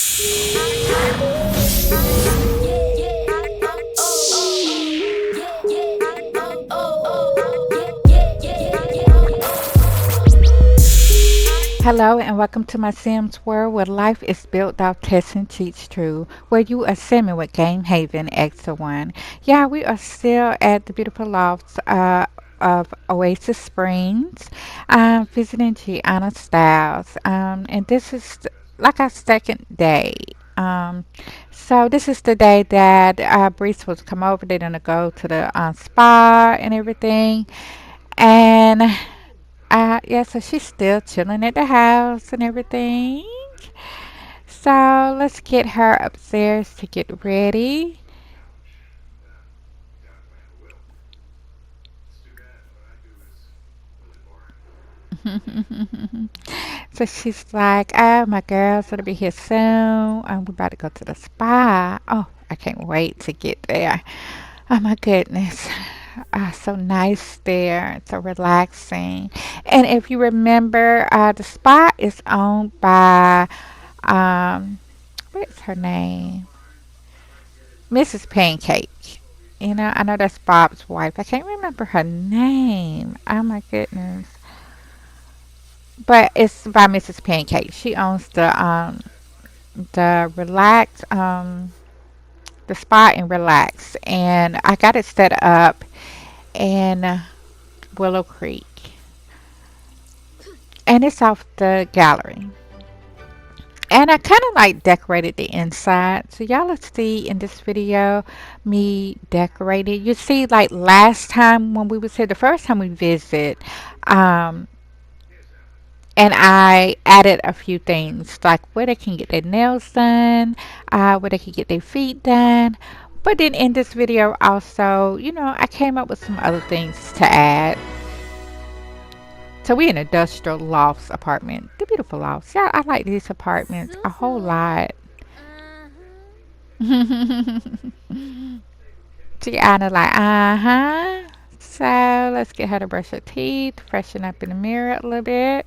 Hello and welcome to my Sims world where life is built off testing cheats true, where you are simming with Game Haven X1. Yeah, we are still at the beautiful lofts of Oasis Springs, visiting Gianna Styles. And this is like our second day. Um, so this is the day that Bree was to come over. They're gonna go to the spa and everything. And yeah, so she's still chilling at the house and everything. So let's get her upstairs to get ready. So she's like, oh, my girl's gonna be here soon. We're about to go to the spa. Oh, I can't wait to get there. Oh my goodness. So nice there. So relaxing. And if you remember, the spa is owned by what's her name? Mrs. Pancake. You know, I know that's Bob's wife. I can't remember her name. Oh my goodness. But it's by Mrs. Pancake. She owns the relax the spa and relax. And I got it set up in Willow Creek. And it's off the gallery. And I kind of like decorated the inside. So y'all will see in this video me decorated. You see like last time when we was here, the first time we visit, um, and I added a few things like where they can get their nails done, where they can get their feet done. But then in this video also, you know, I came up with some other things to add. So we in industrial lofts apartment. The beautiful lofts. Yeah, I like these apartments a whole lot. Gianna like, uh-huh. So let's get her to brush her teeth, freshen up in the mirror a little bit.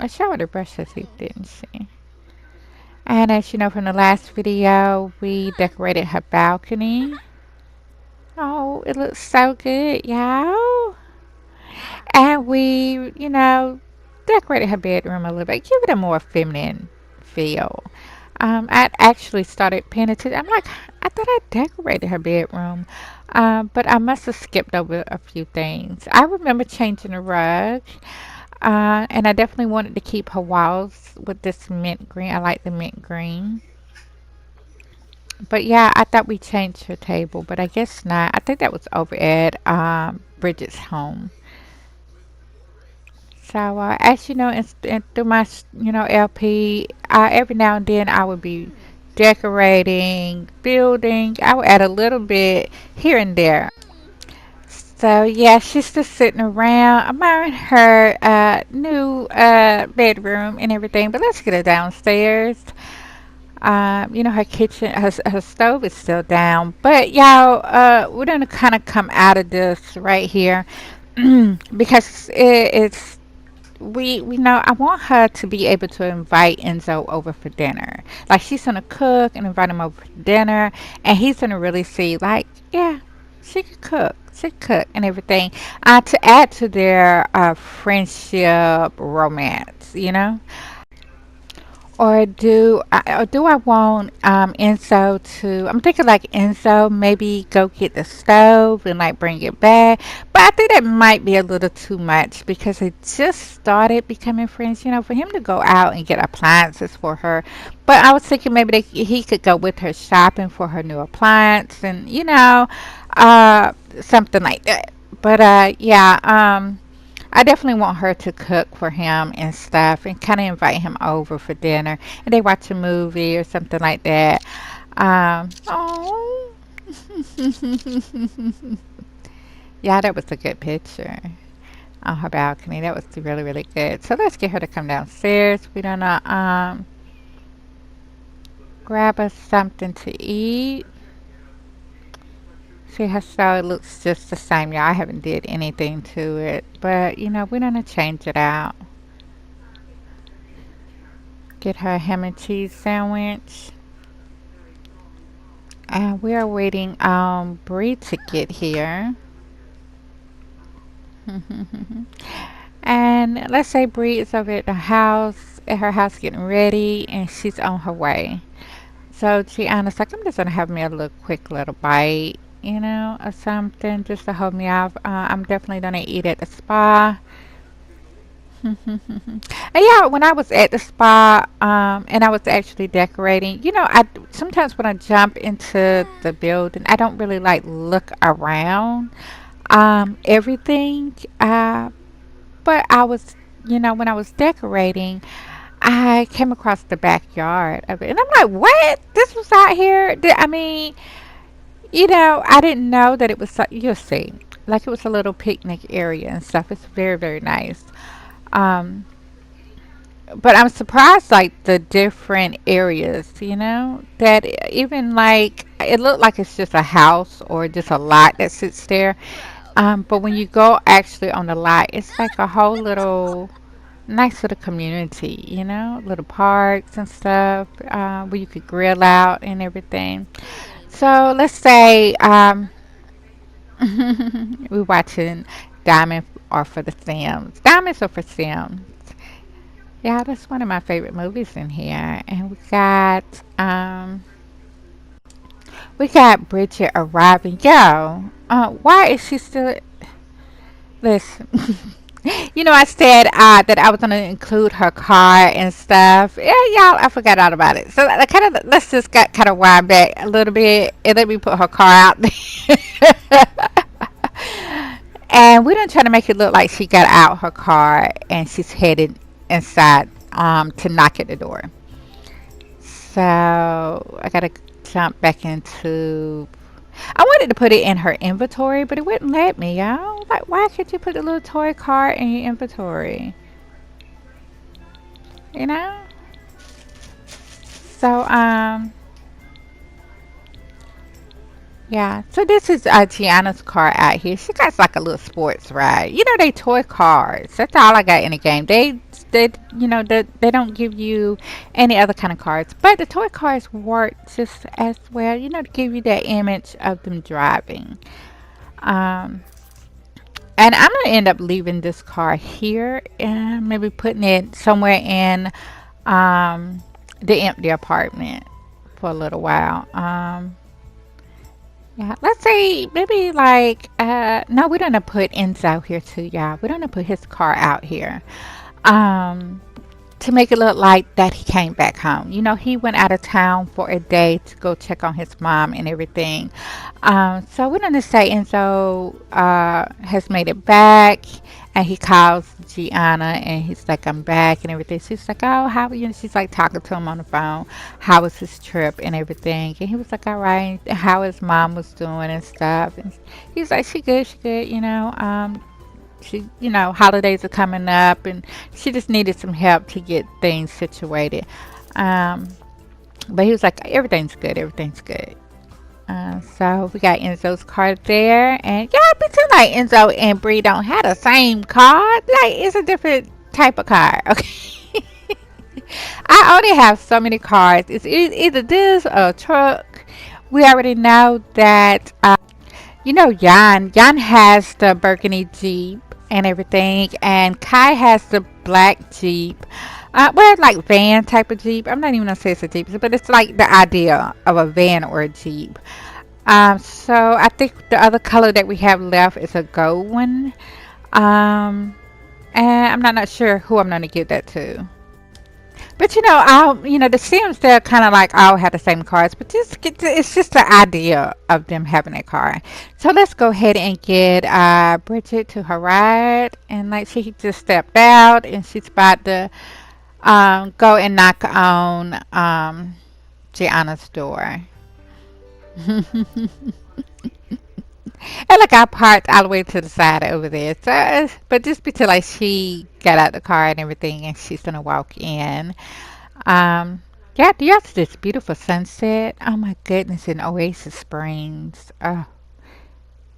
I showed her to brush her teeth, didn't she? And as you know from the last video, we decorated her balcony. Oh, it looks so good, y'all. And we, you know, decorated her bedroom a little bit, give it a more feminine feel. I actually started paying attention. I'm like, I thought I decorated her bedroom, but I must have skipped over a few things. I remember changing the rug, and I definitely wanted to keep her walls with this mint green. I like the mint green. But yeah, I thought we changed her table, but I guess not. I think that was over at Bridget's home. So as you know, through my LP, every now and then I would be decorating, building. I would add a little bit here and there. So yeah, she's just sitting around admiring her new bedroom and everything. But let's get her downstairs. You know, her kitchen, her stove is still down. But y'all, we're gonna kind of come out of this right here because it's we know I want her to be able to invite Enzo over for dinner. Like she's gonna cook and invite him over for dinner, and he's gonna really see like, yeah, she could cook and everything. To add to their friendship, romance, you know. Or do I want Enzo to? I'm thinking like Enzo maybe go get the stove and like bring it back, but I think that might be a little too much because they just started becoming friends. You know, for him to go out and get appliances for her, but I was thinking maybe he could go with her shopping for her new appliance and something like that. But yeah. I definitely want her to cook for him and stuff and kind of invite him over for dinner and they watch a movie or something like that. Oh, yeah, that was a good picture on her balcony. That was really, really good. So let's get her to come downstairs. We're gonna grab us something to eat. See how so it looks just the same, y'all. I haven't did anything to it, but you know we're gonna change it out. Get her ham and cheese sandwich. And we are waiting on Bri to get here. And let's say Bri is over at her house getting ready, and she's on her way. So Gianna's like, I'm just gonna have me a little quick little bite, or something just to hold me off. I'm definitely gonna eat at the spa. And yeah, when I was at the spa, and I was actually decorating, I sometimes when I jump into the building, I don't really like look around everything. But I was, when I was decorating, I came across the backyard of it, and I'm like, "What? This was out here?" I mean, I didn't know that it was. You'll see, like it was a little picnic area and stuff. It's very, very nice. Um, but I'm surprised, like the different areas. That even like it looked like it's just a house or just a lot that sits there. But when you go actually on the lot, it's like a whole little nice little community, little parks and stuff where you could grill out and everything. So let's say we're watching Diamond or for the Sims. Diamonds or for Sims. Yeah, that's one of my favorite movies in here. And we got Bridget arriving. Yo, why is she still? Listen. I said that I was gonna include her car and stuff. Yeah, y'all, I forgot all about it. So I kind of let's just got kind of wind back a little bit and let me put her car out there. And we didn't try to make it look like she got out her car and she's headed inside to knock at the door. So I gotta jump back into. I wanted to put it in her inventory, but it wouldn't let me, y'all. Like, why can't you put a little toy car in your inventory? You know? So, yeah. So this is Gianna's car out here. She got like a little sports ride. They toy cars. That's all I got in the game. They don't give you any other kind of cars, but the toy cars work just as well. To give you that image of them driving. Um, And I'm gonna end up leaving this car here and maybe putting it somewhere in um, the empty apartment for a little while. Yeah, let's say maybe like no, we're gonna put Enzo here too, y'all. We're gonna put his car out here. Um, to make it look like that he came back home. He went out of town for a day to go check on his mom and everything. So we're gonna say Enzo has made it back, and he calls Gianna, and he's like, "I'm back," and everything. She's like, "Oh, how are you?" She's like talking to him on the phone. How was his trip and everything? And he was like, "All right." How his mom was doing and stuff. And he's like, "She good, she good." Holidays are coming up, and she just needed some help to get things situated. Um, but he was like, everything's good, everything's good. So we got Enzo's car there, and yeah, pretend like Enzo and Bri don't have the same car. Like it's a different type of car. Okay, I only have so many cars. It's either this or a truck. We already know that. Jan has the burgundy Jeep and everything, and Kai has the black Jeep. Well, like van type of Jeep. I'm not even gonna say it's a Jeep, but it's like the idea of a van or a Jeep. So I think the other color that we have left is a gold one. And I'm not sure who I'm gonna give that to. But the Sims they're kind of like all have the same cars, but it's just the idea of them having a car. So let's go ahead and get Bridget to her ride, and like she just stepped out, and she's about to go and knock on Gianna's door. And look, I parked all the way to the side over there. So, but just because like she got out the car and everything, and she's gonna walk in. Um, yeah, yes, this beautiful sunset. Oh my goodness, in Oasis Springs. Oh,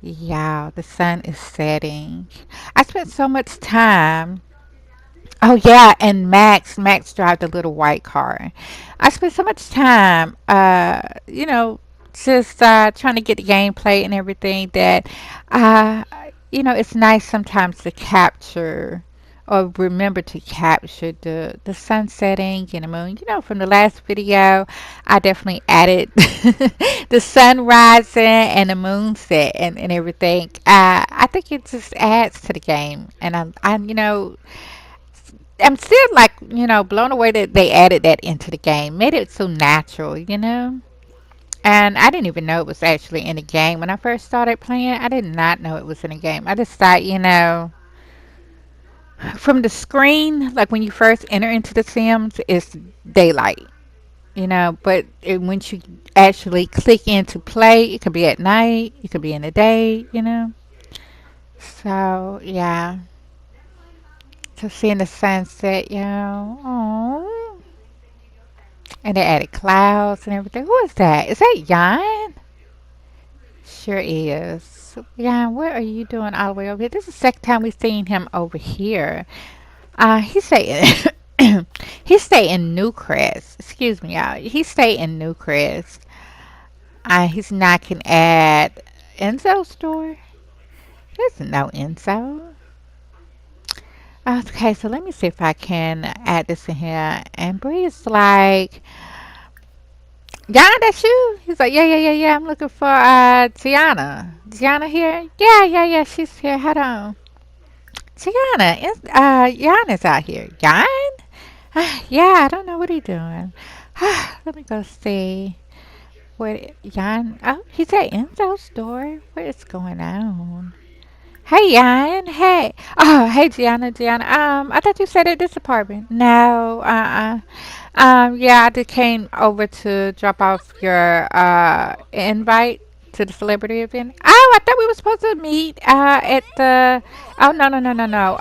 yeah, the sun is setting. I spent so much time Oh yeah, and Max drive the little white car. I spent so much time, just trying to get the gameplay and everything that, uh, it's nice sometimes to capture or remember to capture the sun setting and the moon. From the last video, I definitely added the sun rising and the moon set and everything. I think it just adds to the game, and I'm still like, blown away that they added that into the game. Made it so natural. And I didn't even know it was actually in the game. When I first started playing, I did not know it was in the game. I just thought, from the screen, like when you first enter into the Sims, it's daylight, but once you actually click into play, it could be at night, it could be in the day. So, yeah. So seeing the sunset. Oh. And they added clouds and everything. Who is that? Is that Jan? Sure is. Jan, what are you doing all the way over here? This is the second time we've seen him over here. He stay in he stay in Newcrest. Excuse me, y'all. He stay in Newcrest. He's knocking at Enzo's store. There's no Enzo. Okay, so let me see if I can add this in here. And Bri is like, Gianna, that's you? He's like, yeah, yeah, yeah, yeah. I'm looking for Gianna. Gianna here? Yeah, yeah, yeah. She's here. Hold on. Gianna, Gianna's out here. Gian? Yeah, I don't know what he's doing. Let me go see. What Gian? Oh, he's at Enzo's store. What is going on? Hey, Yan. Hey. Oh, hey, Gianna. I thought you said at this apartment. No, yeah, I just came over to drop off your invite to the celebrity event. Oh, I thought we were supposed to meet at the. Oh, no, no, no, no, no.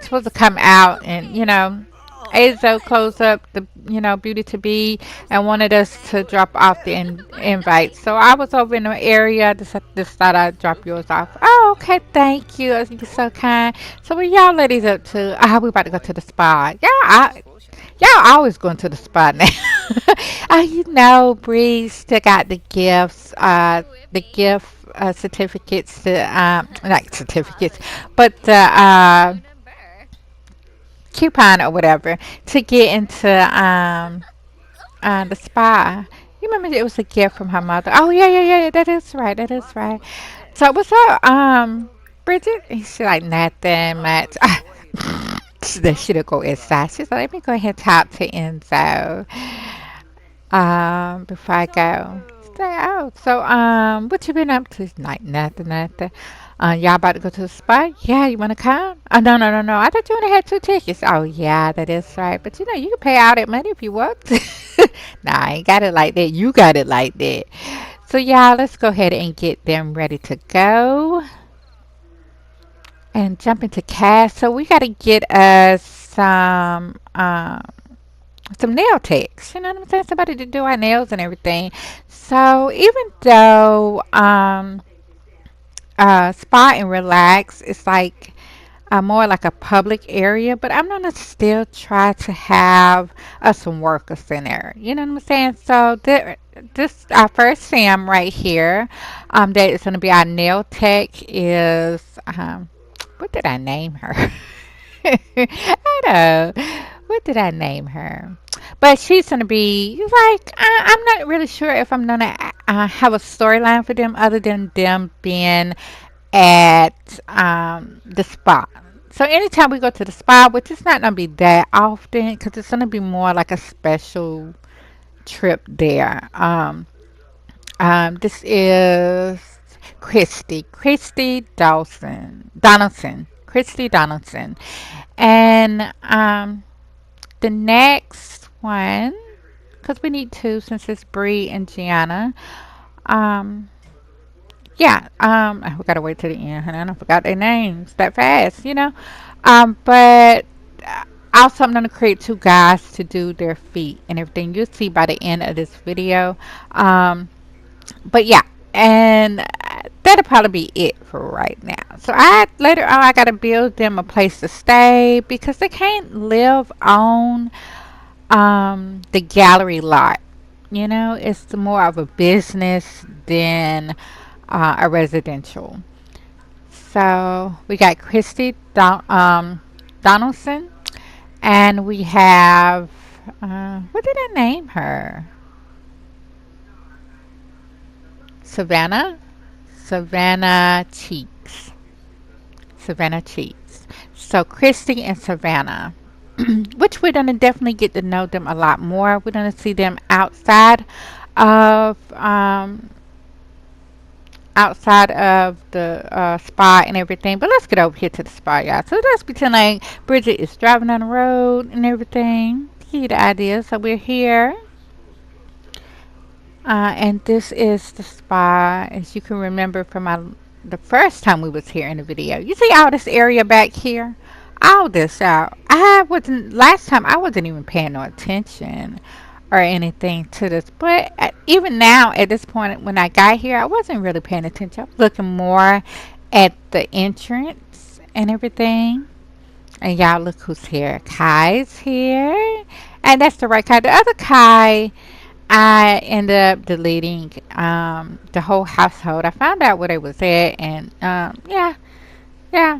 Supposed to come out and Azo closed up the Beauty to Be and wanted us to drop off the invite. So I was over in the area. Just thought I'd drop yours off. Oh, okay, thank you. You're so kind. So what y'all ladies up to? We about to go to the spa. Y'all always going to the spa now. Bree still got the gift certificates to not certificates, but the coupon or whatever to get into the spa. You remember it was a gift from her mother. Oh yeah, yeah, yeah. That is right. That is right. So what's up, Bridget? And she's like nothing much. She should go inside. She's like, let me go ahead and talk to Enzo before I go. Stay out. So what you been up to? Like nothing, nothing. Y'all about to go to the spa? Yeah, you wanna come? Oh no, no, no, no. I thought you only had 2 tickets. Oh yeah, that is right. But you can pay all that money if you want to. Nah, I ain't got it like that. You got it like that. So y'all, let's go ahead and get them ready to go and jump into cast. So we gotta get us some nail techs. You know what I'm saying? Somebody to do our nails and everything. So even though spa and relax is like more like a public area, but I'm gonna still try to have some workers in there. You know what I'm saying? So this our first Sam right here, that is gonna be our nail tech is what did I name her? I know. What did I name her? But she's gonna be like I'm not really sure if I'm gonna have a storyline for them other than them being at the spa. So anytime we go to the spa, which is not gonna be that often, because it's gonna be more like a special trip there. This is Christy Donaldson, and the next one, because we need two since it's Bri and Gianna. Um, yeah, we gotta wait till the end, honey. I don't forgot their names that fast. But also I'm gonna create two guys to do their feet and everything. You'll see by the end of this video. But yeah, and that'll probably be it for right now. So I later on I gotta build them a place to stay because they can't live on the gallery lot. You know, it's more of a business than a residential. So we got Donaldson, and we have what did I name her? Savannah, Savannah Cheeks, Savannah Cheeks. So Christy and Savannah, which we're gonna definitely get to know them a lot more. We're gonna see them of outside of the spa and everything. But let's get over here to the spa, y'all. So let's pretend like Bridget is driving on the road and everything. Give you the idea. So we're here. And this is the spa, as you can remember from the first time we was here in the video. You see all this area back here? All this out. I wasn't, last time I wasn't even paying no attention or anything to this. But even now, at this point, when I got here, I wasn't really paying attention. I was looking more at the entrance and everything. And y'all look who's here. Kai's here. And that's the right Kai. The other Kai, I ended up deleting the whole household. I found out where they was at, and yeah, I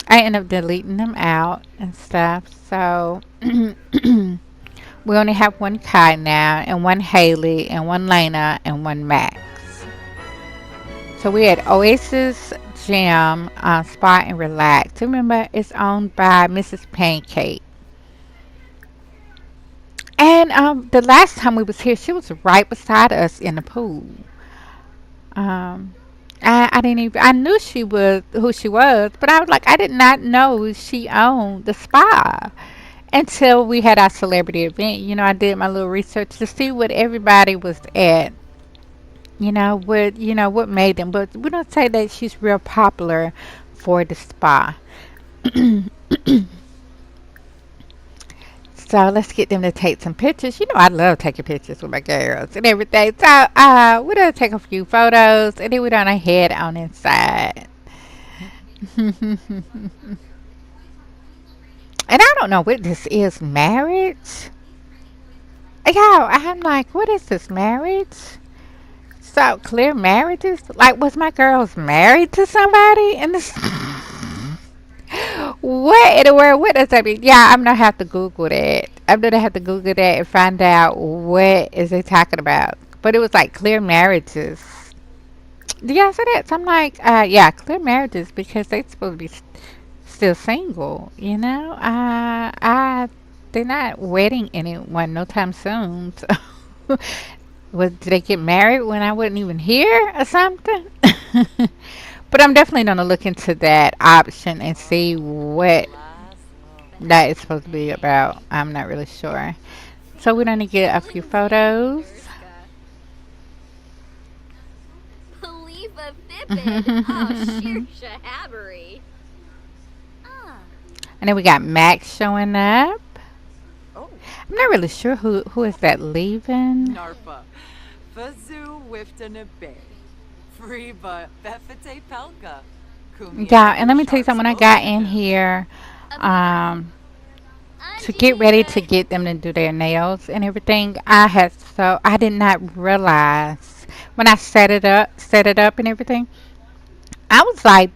ended up deleting them out and stuff. So we only have one Kai now, and one Haley, and one Lena, and one Max. So we had Oasis Gym, Spa and Relax. Remember, it's owned by Mrs. Pancake. And the last time we was here, she was right beside us in the pool. Um, I didn't even, I knew she was who she was, but I was like, I did not know she owned the spa until we had our celebrity event. You know, I did my little research to see what everybody was at. What made them. But we don't say that she's real popular for the spa. So let's get them to take some pictures. You know, I love taking pictures with my girls and everything. So we're gonna take a few photos and then we're gonna head on inside. And I don't know what this is. Marriage? Y'all, I'm like, what is this marriage? So clear marriages? Like, was my girls married to somebody in this? What in the world? What does that mean? Yeah, I'm gonna have to Google that. I'm gonna have to Google that and find out what is they talking about. But it was like clear marriages. Do y'all say that? So I'm like, yeah, clear marriages because they supposed to be still single. You know, they're not wedding anyone no time soon. So did they get married when I wasn't even here or something? But I'm definitely gonna look into that option and see what that is supposed to be about. I'm not really sure. So we're gonna get a few photos. And then we got Max showing up. I'm not really sure who is that leaving. Yeah, and let me tell you something. When I got in here, to get ready to get them to do their nails and everything, I did not realize when I set it up and everything. I was like,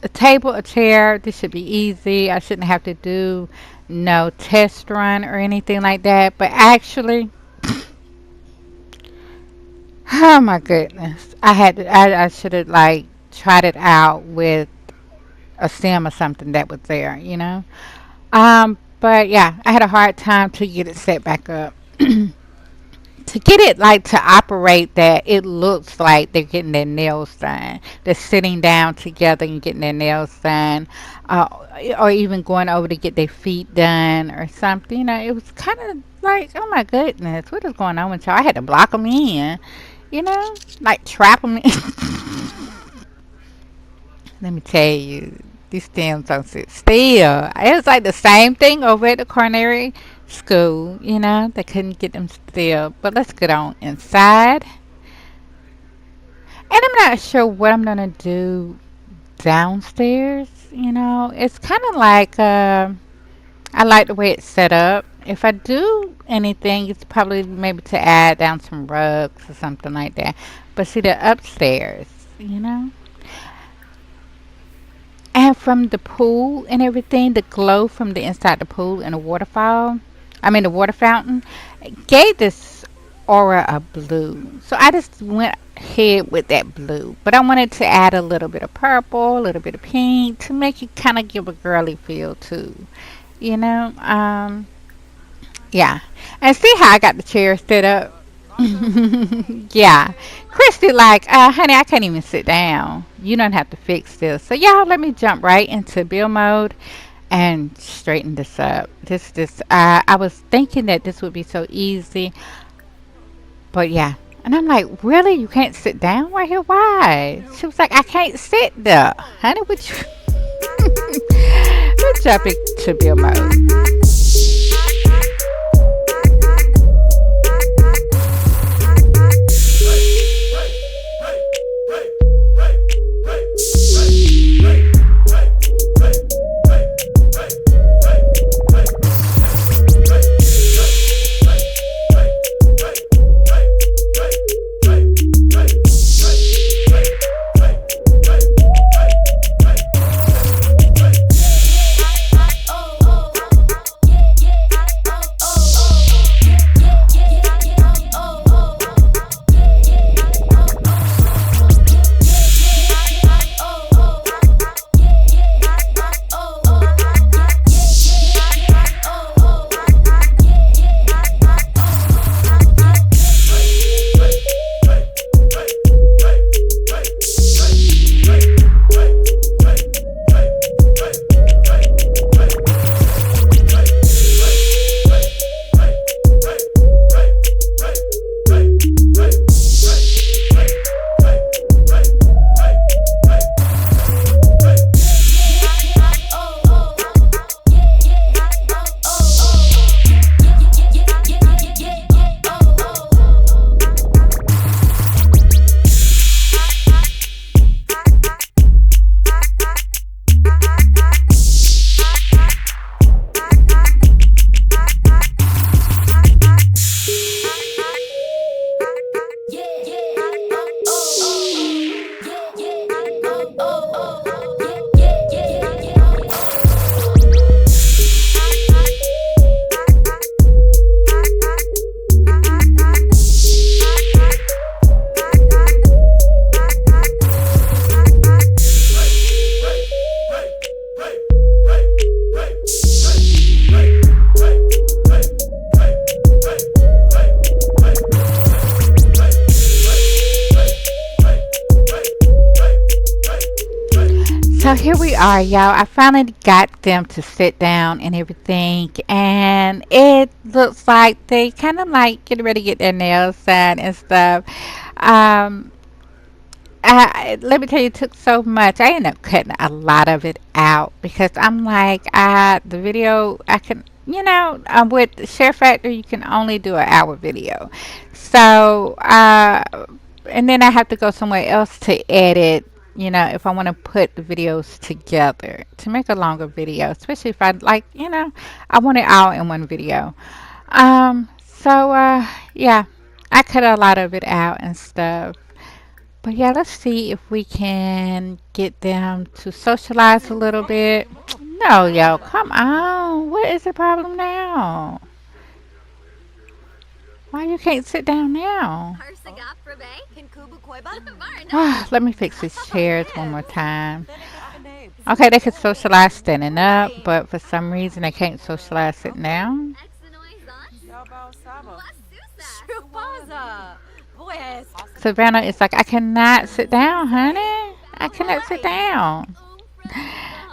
a table, a chair. This should be easy. I shouldn't have to do no test run or anything like that. But actually, oh my goodness, I should have like tried it out with a sim or something that was there, you know. But yeah, I had a hard time to get it set back up. To get it like to operate that it looks like they're getting their nails done. They're sitting down together and getting their nails done, uh, or even going over to get their feet done or something. You know, it was kind of like, oh my goodness, what is going on with y'all? I had to block them in, you know, like trap them in. Let me tell you, these stems don't sit still. It was like the same thing over at the culinary school, you know. They couldn't get them still. But let's get on inside. And I'm not sure what I'm gonna do downstairs. It's kind of like I like the way it's set up. If I do anything, it's probably maybe to add down some rugs or something like that. But see, the upstairs, you know, and from the pool and everything, the glow from the inside the pool and the waterfall, I mean the water fountain, gave this aura of blue. So I just went ahead with that blue. But I wanted to add a little bit of purple, a little bit of pink to make it kind of give a girly feel too. You know, yeah. And see how I got the chair set up? Yeah. Christy, like, honey, I can't even sit down. You don't have to fix this. So, y'all, let me jump right into build mode and straighten this up. I was thinking that this would be so easy, but yeah. And I'm like, really? You can't sit down right here? Why? She was like, I can't sit there. Honey, would you? We're jumping to build mode. So here we are, y'all. I finally got them to sit down and everything, and it looks like they kind of like getting ready to get their nails done and stuff. Um, Let me tell you, it took so much. I ended up cutting a lot of it out because I'm like, the video I can, with Share Factor, you can only do an hour video. So, and then I have to go somewhere else to edit. If I want to put the videos together to make a longer video, especially if I like, I want it all in one video. Yeah, I cut a lot of it out and stuff. But yeah, let's see if we can get them to socialize a little bit. No, yo, come on. What is the problem now? Why you can't sit down now? Let me fix these chairs one more time. Okay, they can socialize standing up, but for some reason they can't socialize sitting down. Savannah is like, I cannot sit down, honey. I cannot sit down.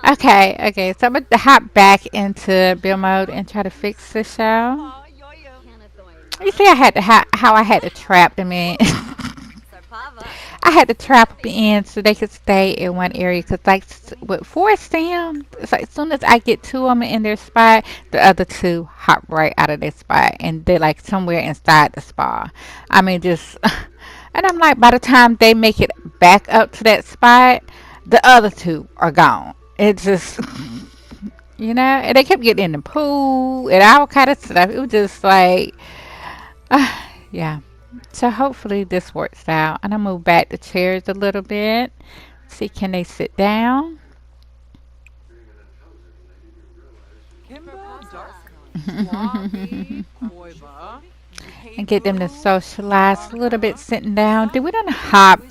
Okay, so I'm gonna hop back into build mode and try to fix this show. You see, how I had to trap them in. I had to trap them in so they could stay in one area. Cause like with force them, it's like as soon as I get two of them in their spot, the other two hop right out of their spot, and they're like somewhere inside the spa. I mean, just And I'm like, by the time they make it back up to that spot, the other two are gone. It just, and they kept getting in the pool and all kind of stuff. It was just like, yeah. So hopefully this works out. And I move back the chairs a little bit. See, can they sit down? And get them to socialize a little bit sitting down. Then we're gonna hop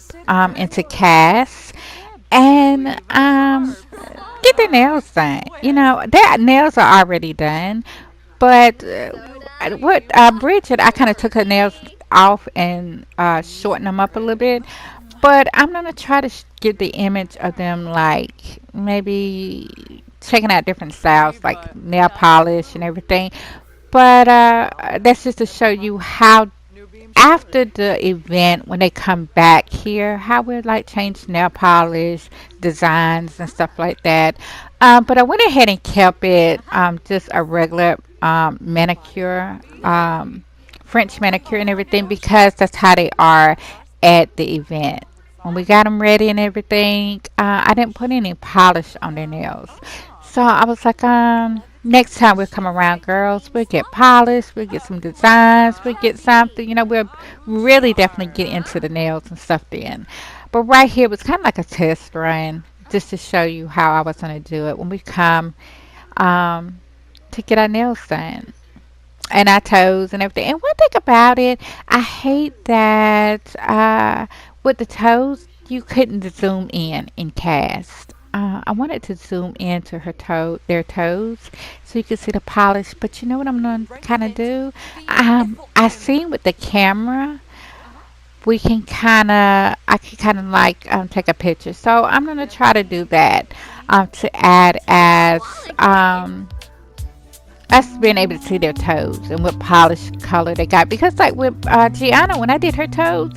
into cast and get their nails done. Their nails are already done, but what Bridget, I kind of took her nails off and shorten them up a little bit. But I'm gonna try to get the image of them like maybe checking out different styles like nail polish and everything. But that's just to show you how after the event when they come back here how we like change nail polish designs and stuff like that. But I went ahead and kept it just a regular manicure, French manicure and everything because that's how they are at the event. When we got them ready and everything, I didn't put any polish on their nails. So I was like, next time we come around, girls, we'll get polished, we'll get some designs, we'll get something. We'll really definitely get into the nails and stuff then. But right here was kind of like a test run, just to show you how I was going to do it when we come um, to get our nails done and our toes and everything. And one thing about it, I hate that with the toes, you couldn't zoom in cast. I wanted to zoom into their toes, so you could see the polish. But you know what I'm gonna kind of do? I seen with the camera, I can kind of like take a picture. So I'm gonna try to do that to add as us being able to see their toes and what polish color they got. Because like with Gianna, when I did her toes,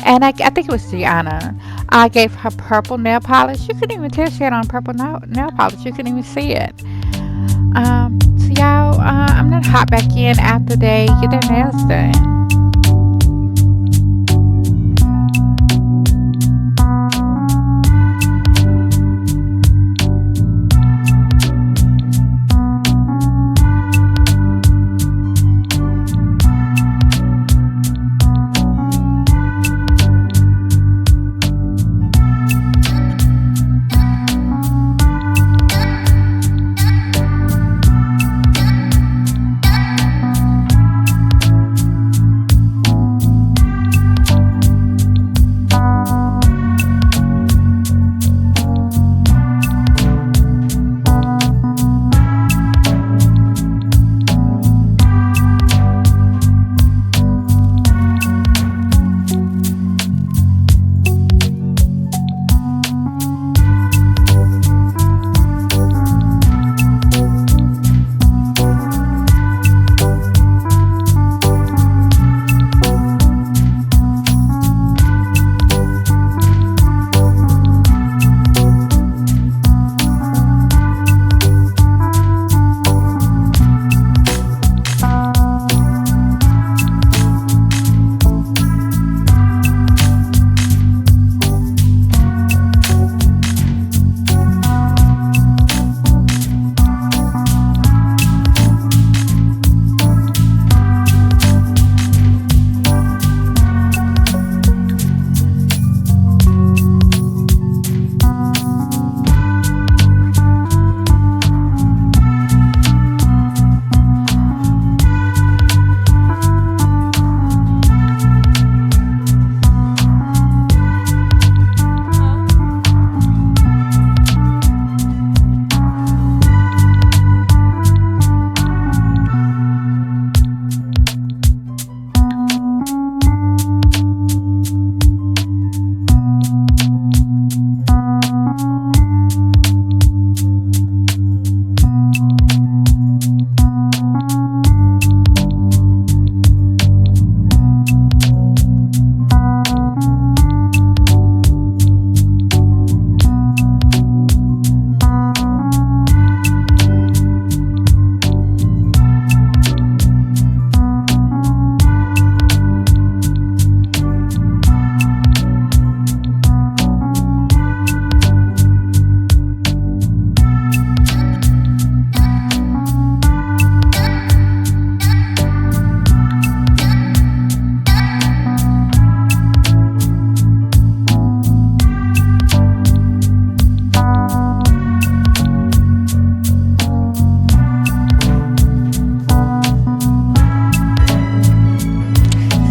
and I think it was Gianna, I gave her purple nail polish. You couldn't even tell she had on purple nail polish. You couldn't even see it. So y'all, I'm gonna hop back in after they get their nails done.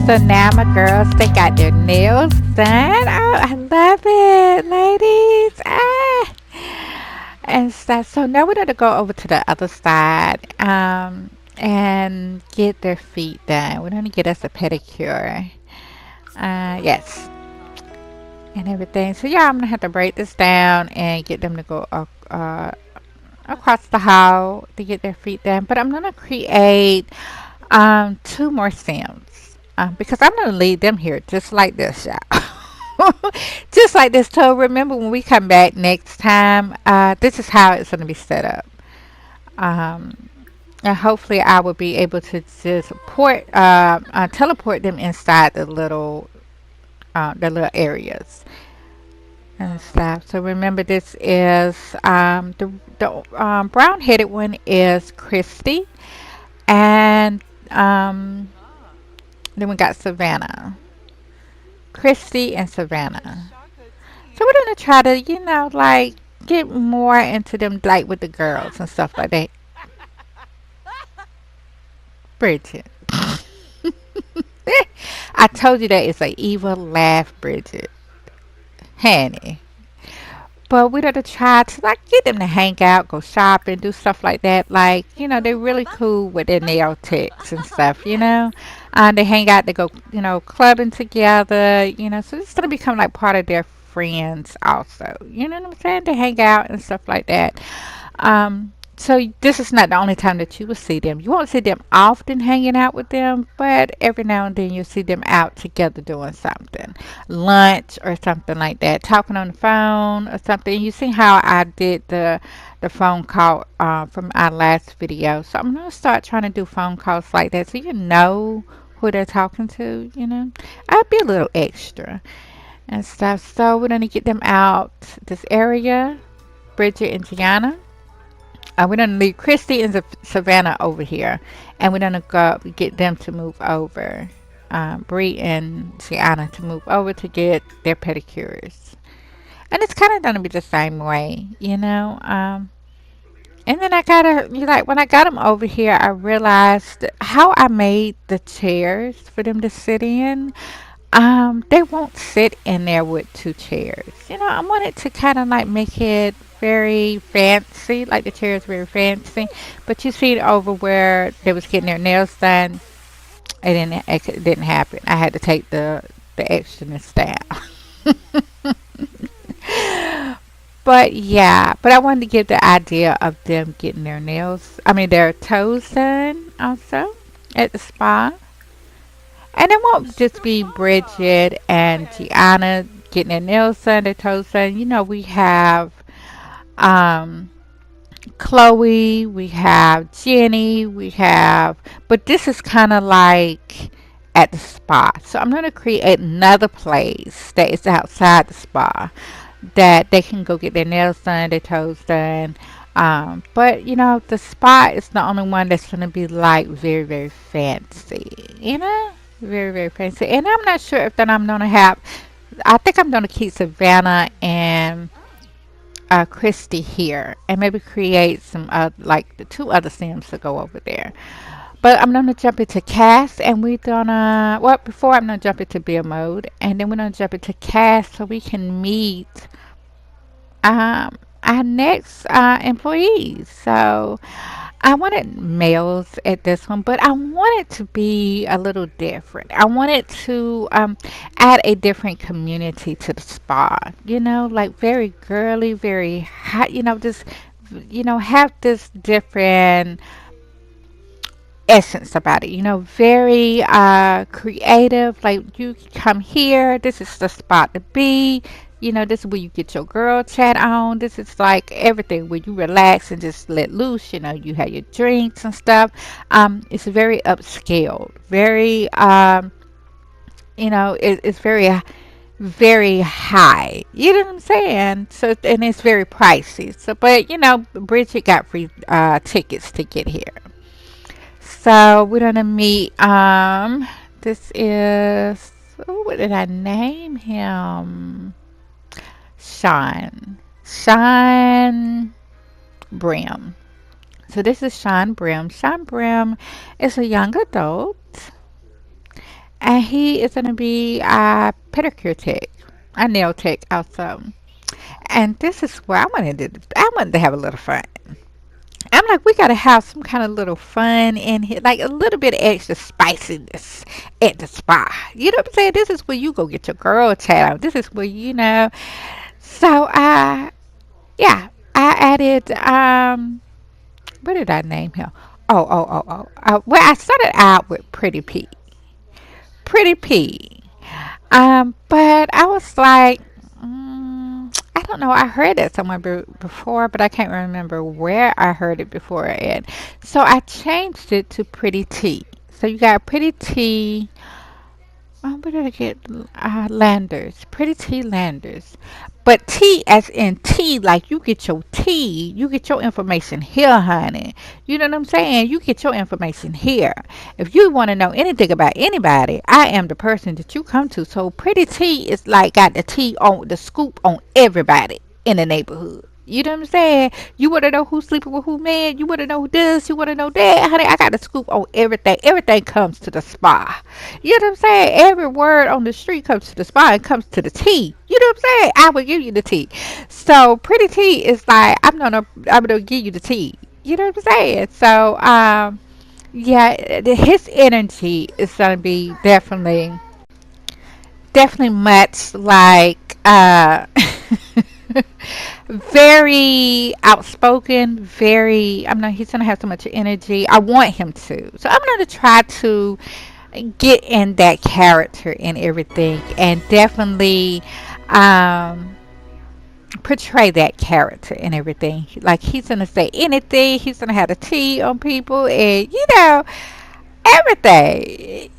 So now my girls, they got their nails done. Oh, I love it, ladies. And stuff. So now we're going to go over to the other side and get their feet done. We're going to get us a pedicure. Yes, and everything. So yeah, I'm going to have to break this down and get them to go across the hall to get their feet done. But I'm going to create two more Sims because I'm going to leave them here just like this, y'all. Just like this. So remember when we come back next time, this is how it's going to be set up. And hopefully I will be able to just teleport them inside the little areas and stuff. So remember, this is the brown headed one is Christy, and then we got Savannah, Christy and Savannah. So we're gonna try to, like get more into them, like with the girls and stuff like that. Bridget, I told you that it's an evil laugh, Bridget, honey. But we're gonna try to like get them to hang out, go shopping, do stuff like that. Like, they're really cool with their nail techs and stuff, they hang out, they go, clubbing together, so it's gonna become like part of their friends also. You know what I'm saying? They hang out and stuff like that. So this is not the only time that you will see them. You won't see them often hanging out with them, but every now and then you'll see them out together doing something, lunch or something like that, talking on the phone or something. You see how I did the phone call from our last video. So I'm gonna start trying to do phone calls like that, so you know who they're talking to. I'll be a little extra and stuff. So we're gonna get them out this area, Bridget and Gianna. We're gonna leave Christy and Savannah over here, and we're gonna go get them to move over. Bri and Gianna to move over to get their pedicures, and it's kind of gonna be the same way. And then when I got them over here, I realized how I made the chairs for them to sit in. They won't sit in there with two chairs. I wanted to kind of like make it very fancy, like the chair is very fancy. But you see it over where they was getting their nails done, it didn't happen. I had to take the extraness down. But yeah, but I wanted to give the idea of them getting their toes done also at the spa. And it won't just be Bridget and Gianna getting their nails done, their toes done. We have um, Chloe, we have Jenny, but this is kind of like at the spa. So I'm going to create another place that is outside the spa that they can go get their nails done, their toes done. But the spa is the only one that's going to be like very, very fancy. Very, very fancy. And I'm not sure if that I'm going to have, I think I'm going to keep Savannah and Christy here and maybe create some, like the two other Sims to go over there. But I'm going to jump into cast and before I'm going to jump into beer mode and then we're going to jump into cast so we can meet our next employees. So I wanted males at this one, but I wanted to be a little different. I wanted to add a different community to the spa, like very girly, very hot, just, have this different essence about it, very creative. Like you come here, this is the spot to be. This is where you get your girl chat on. This is like everything where you relax and just let loose. You have your drinks and stuff. It's very upscale, very it's very very high. You know what I'm saying? So and it's very pricey. So but Bridget got free tickets to get here. So we're gonna meet. This is. Oh, what did I name him? Sean Brim. So this is Sean Brim. Sean Brim is a young adult, and he is gonna be a pedicure tech, a nail tech also. And this is where I wanted to have a little fun. I'm like, we gotta have some kind of little fun in here, like a little bit of extra spiciness at the spa. You know what I'm saying? This is where you go get your girl chat out. This is where So yeah, I added what did I name him? Oh. Well, I started out with Pretty P. But I was like, I don't know. I heard that somewhere before, but I can't remember where I heard it before. And so I changed it to Pretty T. So you got Pretty T. Where did I get Landers? Pretty T Landers. But T as in T, like you get your T, you get your information here, honey. You know what I'm saying? You get your information here. If you want to know anything about anybody, I am the person that you come to. So Pretty T is like got the T on the scoop on everybody in the neighborhood. You know what I'm saying? You want to know who's sleeping with who, man? You want to know this? You want to know that? Honey, I got the scoop on everything. Everything comes to the spa. You know what I'm saying? Every word on the street comes to the spa and comes to the tea. You know what I'm saying? I will give you the tea. So Pretty Tea is like I'm gonna give you the tea. You know what I'm saying? So yeah, his energy is gonna be definitely much like very outspoken, very I'm not he's gonna have so much energy. I want him to. So I'm gonna try to get in that character and everything and definitely um portray that character and everything. Like he's gonna say anything, he's gonna have a tea on people and everything.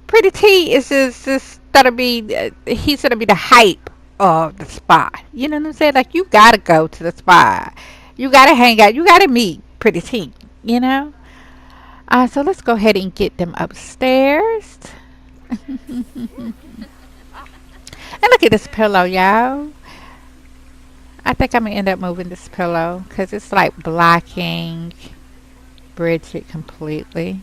Pretty T is just gonna be he's gonna be the hype of the spa. You know what I'm saying? Like you gotta go to the spa. You gotta hang out, you gotta meet Pretty T, you know? So let's go ahead and get them upstairs. And look at this pillow, y'all. I think I'm gonna end up moving this pillow because it's like blocking Bridget completely.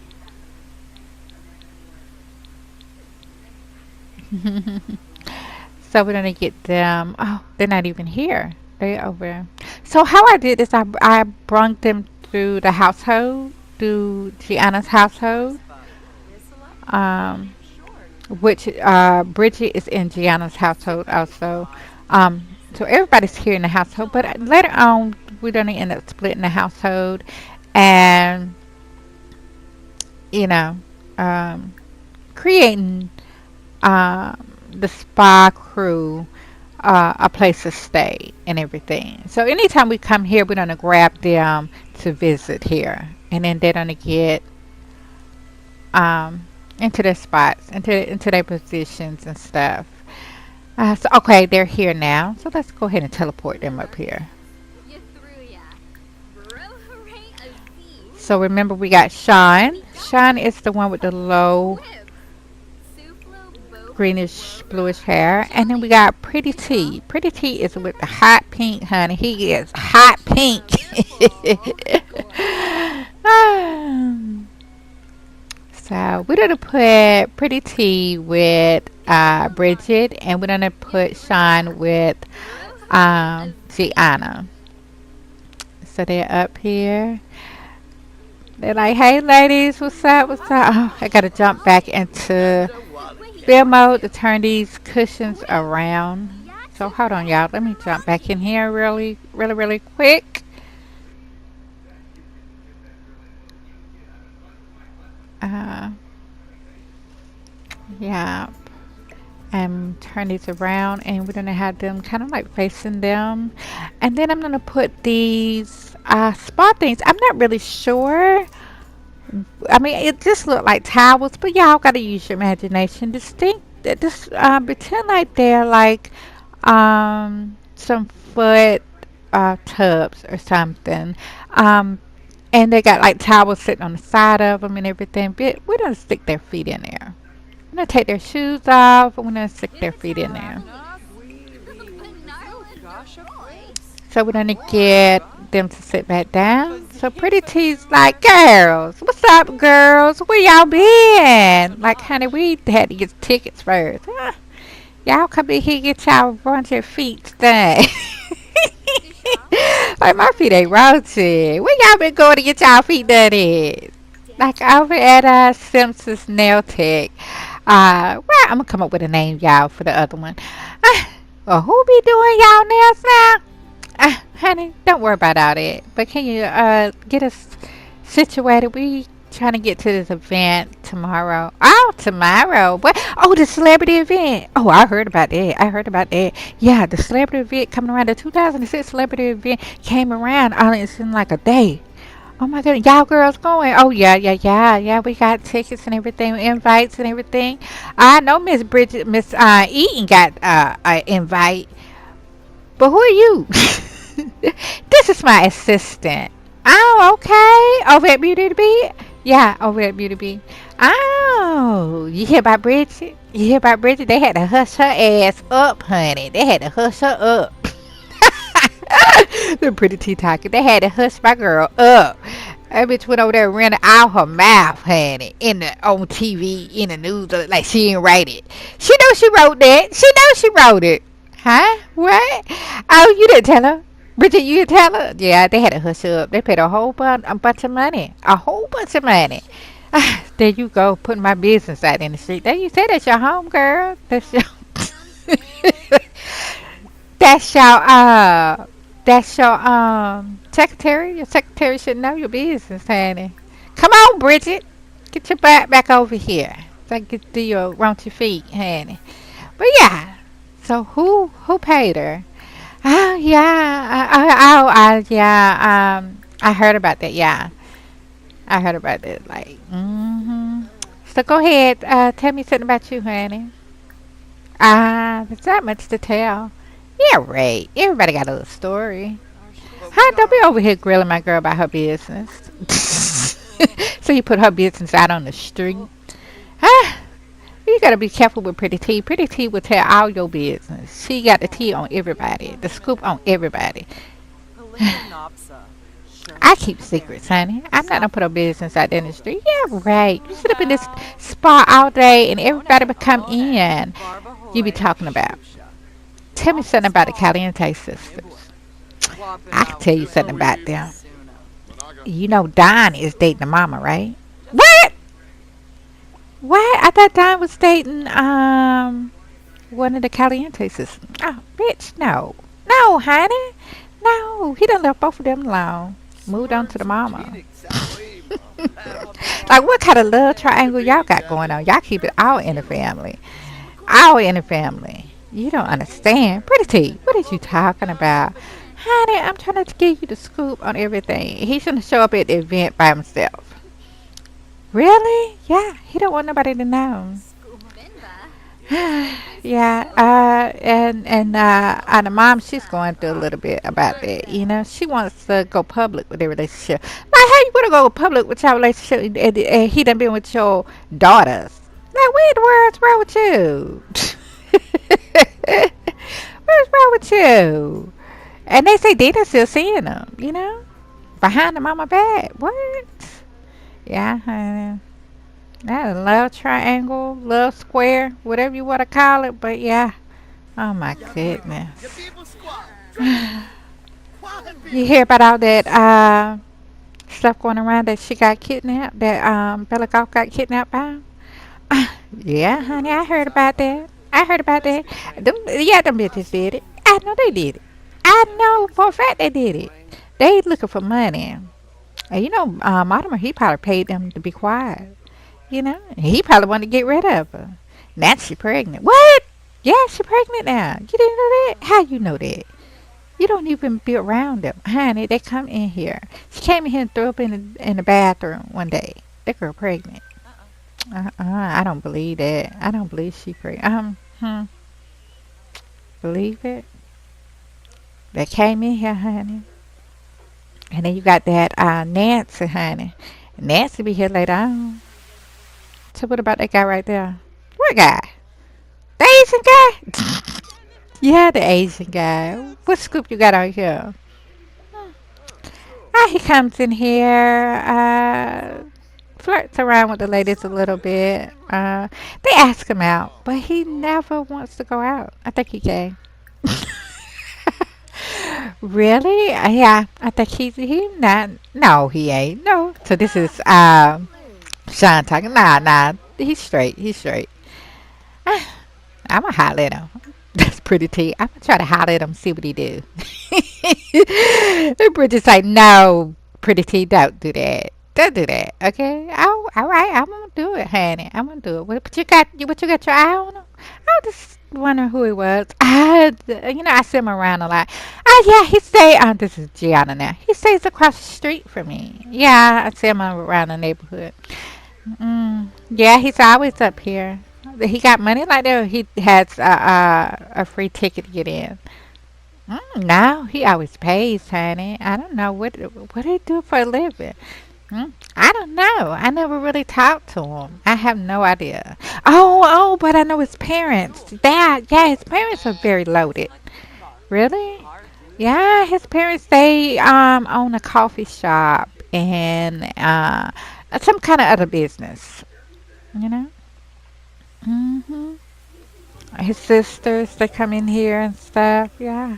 So we're gonna get them. Oh, they're not even here. They're over there. So how I did this, I brung them through the household, through Gianna's household. Um, which Bridget is in Gianna's household also. So everybody's here in the household, but later on we're gonna end up splitting the household, and you know, um, creating the spa crew a place to stay and everything. So anytime we come here, we're gonna grab them to visit here, and then they're gonna get into their spots, into their positions and stuff. So okay, they're here now. So let's go ahead and teleport them up here. So remember, we got Shawn. Shawn is the one with the low greenish bluish hair, and then we got Pretty T. Pretty T is with the hot pink, honey. He is hot pink. So we're gonna put Pretty T with Bridget, and we're gonna put Shawn with Gianna. So they're up here. They're like, "Hey, ladies, what's up? What's up?" Oh, I gotta jump back into film mode to turn these cushions around. So hold on, y'all. Let me jump back in here really quick. Uh, yeah. And turn these around, and we're gonna have them kind of like facing them, and then I'm gonna put these spa things. I'm not really sure. I mean, it just looked like towels, but y'all gotta use your imagination. Just pretend like they're like some foot tubs or something. Um, and they got like towels sitting on the side of them and everything. But we're gonna stick their feet in there. We're gonna take their shoes off, and we're gonna stick their feet in there. So we're gonna get them to sit back down. So Pretty T's like, girls, what's up, girls? Where y'all been? Like, honey, we had to get tickets first. Y'all come in here get y'all bunch of feet done. Like, my feet ain't roasted. Where y'all been going to get y'all feet done at? Like, over at Simpson's Nail Tech. Well, I'm gonna come up with a name, y'all, for the other one. Well, who be doing y'all nails now? Honey, don't worry about all that. But can you get us situated? We trying to get to this event tomorrow. Oh, tomorrow. What? Oh, the celebrity event. Oh, I heard about that. I heard about that. Yeah, the celebrity event coming around. The 2006 celebrity event came around. It's in like a day. Oh my goodness, y'all girls going? Oh yeah, yeah, yeah, yeah. We got tickets and everything, invites and everything. I know Miss Bridget, Miss Eaton got an invite, but who are you? This is my assistant. Oh, okay. Over at Beauty to Be? Yeah, over at Beauty to Be. Oh, you hear about Bridget? You hear about Bridget? They had to hush her ass up, honey. They had to hush her up. The pretty tea talking. They had to hush my girl up. That bitch went over there running out her mouth, honey, on TV, in the news, like she didn't write it. She knows she wrote that. She knows she wrote it. Huh? What? Oh, you didn't tell her? Bridget, you didn't tell her? Yeah, they had to hush her up. They paid a bunch of money. A whole bunch of money. There you go, putting my business out in the street. There you say that's your home, girl. That's your... That's your secretary. Your secretary should know your business, honey. Come on, Bridget. Get your butt back over here. So I can get to your raunchy feet, honey. But yeah. So who paid her? Oh yeah. Yeah. I heard about that. Yeah. I heard about that. Like. So go ahead. Tell me something about you, honey. There's not much to tell. Yeah, right. Everybody got a little story. Huh? Don't be over here grilling my girl about her business. So you put her business out on the street. Huh? You gotta be careful with Pretty T. Pretty T will tell all your business. She got the tea on everybody, the scoop on everybody. I keep secrets, honey. I'm not gonna put her business out there in the street. Yeah, right. You sit up in this spa all day and everybody would come in. You be talking about. Tell me something about the Caliente Sisters. I can tell you something about them. You know Don is dating the mama, right? What? What? I thought Don was dating one of the Caliente sisters. Oh, bitch, no. No, honey. No. He done left both of them alone. Moved on to the mama. Like what kind of love triangle y'all got going on? Y'all keep it all in the family. All in the family. You don't understand. Pretty T, what is you talking about? Honey, I'm trying to give you the scoop on everything. He shouldn't show up at the event by himself. Really? Yeah, he don't want nobody to know. Yeah, and the mom, she's going through a little bit about that. You know, she wants to go public with their relationship. Like, how you want to go public with your relationship and he done been with your daughters? Like, what in the world's wrong with you? What's wrong with you? And they say Dina's still seeing them, you know, behind the mama back. What? Yeah, honey. That a love triangle, love square, whatever you want to call it. But yeah, oh my goodness. You hear about all that stuff going around that she got kidnapped, that Bella Goff got kidnapped by? Yeah, honey, I heard about that. I heard about that. Them bitches did it. I know they did it. I know for a fact they did it. They looking for money. And you know, Mortimer, he probably paid them to be quiet. You know, and he probably wanted to get rid of her. Now she pregnant. What? Yeah, she pregnant now. You didn't know that? How you know that? You don't even be around them. Honey, they come in here. She came in here and threw up in the bathroom one day. That girl pregnant. I don't believe that. I don't believe she pregnant. Believe it? They came in here, honey. And then you got that Nancy, honey. Nancy be here later on. So what about that guy right there? What guy? The Asian guy? Yeah, the Asian guy. What scoop you got on here? He comes in here, flirts around with the ladies a little bit. They ask him out, but he never wants to go out. I think he gay. Really? Yeah, I think he not. No, he ain't. No. So this is Sean talking. Nah. He's straight. He's straight. I'm gonna holler at him. That's pretty T. I'm gonna try to holler at him, see what he do. And Bridget's like, no, pretty T, don't do that. Don't do that. Okay. Oh, all right. I'm gonna do it, honey. I'm gonna do it. What you got? What you got your eye on him? I was just wondering who he was. I see him around a lot. Oh yeah, he stay. This is Gianna now. He stays across the street from me. Yeah, I see him around the neighborhood. Yeah, he's always up here. He got money like that. Or he has a free ticket to get in. No, he always pays, honey. I don't know what he do for a living. I don't know. I never really talked to him. I have no idea. But I know his parents. Yeah, his parents are very loaded. Really? Yeah, his parents they own a coffee shop and some kind of other business. You know. Mhm. His sisters they come in here and stuff. Yeah.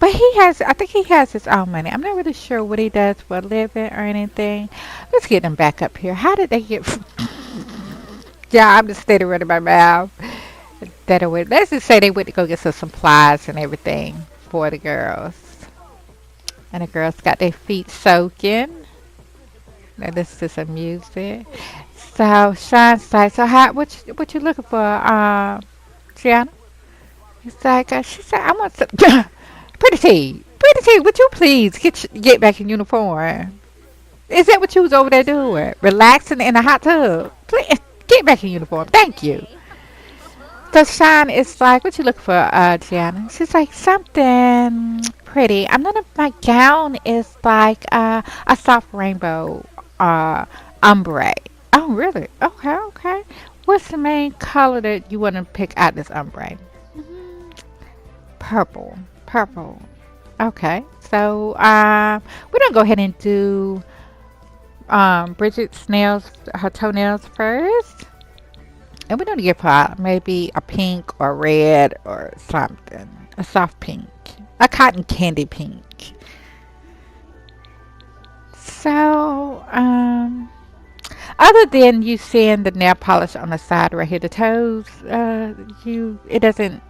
But I think he has his own money. I'm not really sure what he does for a living or anything. Let's get him back up here. How did they get? Yeah, I'm just steady running my mouth. Let's just say they went to go get some supplies and everything for the girls. And the girls got their feet soaking. Now this is some music. So Sean's like, so what you looking for, Gianna? He's like, she said, I want some. Pretty T, would you please get back in uniform? Is that what you was over there doing? Relaxing in the hot tub? Please get back in uniform. Thank you. So Sean is like, what you look for, Gianna? She's like, something pretty. My gown is like a soft rainbow ombre. Oh, really? Okay. What's the main color that you want to pick out this ombre? Purple. Okay. So we're gonna go ahead and do Bridget's nails, her toenails first. And we're gonna give her maybe a pink or red or something. A soft pink. A cotton candy pink. So, other than you seeing the nail polish on the side right here, the toes, it doesn't,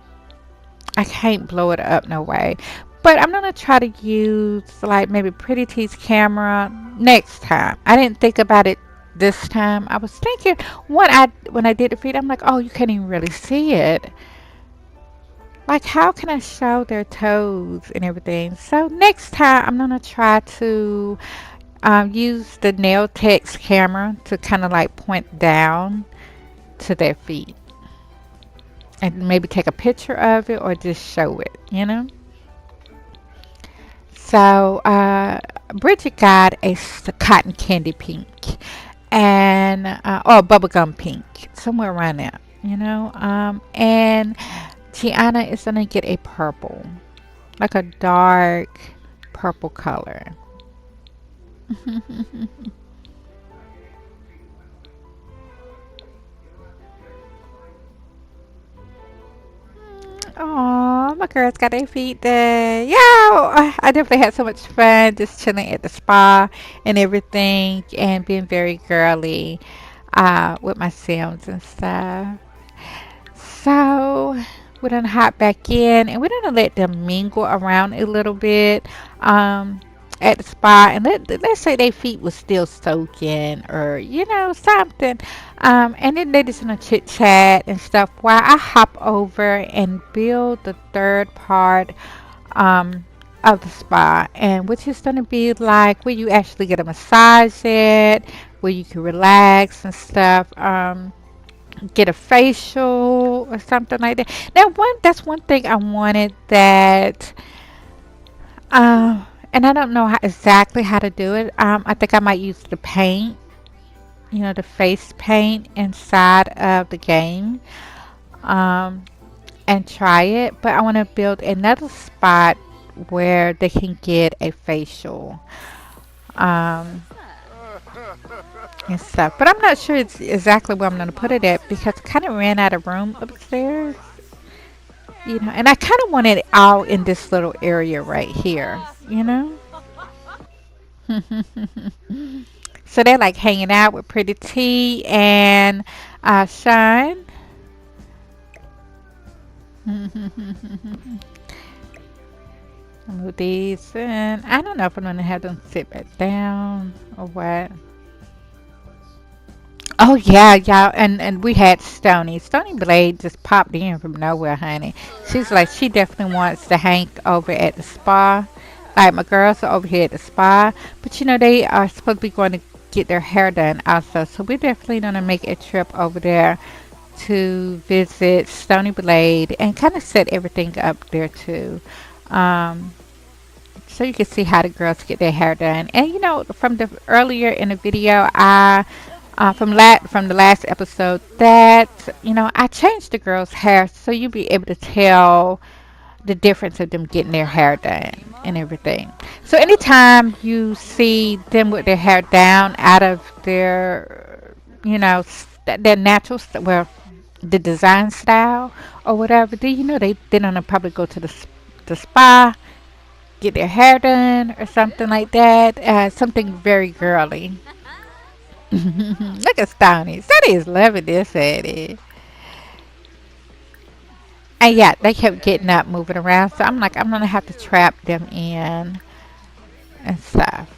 I can't blow it up no way. But I'm gonna try to use like maybe Pretty T's camera next time. I didn't think about it this time. I was thinking when I did the feet, I'm like, oh, you can't even really see it. Like, how can I show their toes and everything? So next time, I'm gonna try to use the nail tech's camera to kind of like point down to their feet and maybe take a picture of it or just show it. So Bridget got a cotton candy pink and or bubblegum pink, somewhere around there. And Gianna is gonna get a purple, like a dark purple color. Oh, my girls got their feet done. Yeah, I definitely had so much fun just chilling at the spa and everything and being very girly with my Sims and stuff. So we're gonna hop back in and we're gonna let them mingle around a little bit at the spa and let's say their feet was still soaking or something. And then they just gonna chit chat and stuff while I hop over and build the third part of the spa, and which is gonna be like where you actually get a massage at, where you can relax and stuff. Get a facial or something like that. Now, that's one thing I wanted that, and I don't know exactly how to do it. I think I might use the paint, the face paint inside of the game, and try it. But I want to build another spot where they can get a facial um, and stuff. But I'm not sure it's exactly where I'm going to put it at because I kind of ran out of room upstairs. And I kind of want it all in this little area right here. So they're like hanging out with Pretty T and Shine. Move these in. I don't know if I'm gonna have them sit back down or what. Oh yeah, yeah, and we had Stony. Stony Blade just popped in from nowhere, honey. She's like she definitely wants to hang over at the spa. Like my girls are over here at the spa, but they are supposed to be going to get their hair done also. So we're definitely gonna make a trip over there to visit Stony Blade and kind of set everything up there too. Um, so you can see how the girls get their hair done. And from the earlier in the video, I from the last episode that I changed the girls' hair so you'll be able to tell the difference of them getting their hair done and everything. So anytime you see them with their hair down out of their their natural well the design style or whatever, then they're gonna probably go to the spa, get their hair done or something like that. Something very girly. Look at Stony. Stony is loving this at it. And yeah, they kept getting up, moving around. So I'm like, I'm gonna have to trap them in and stuff.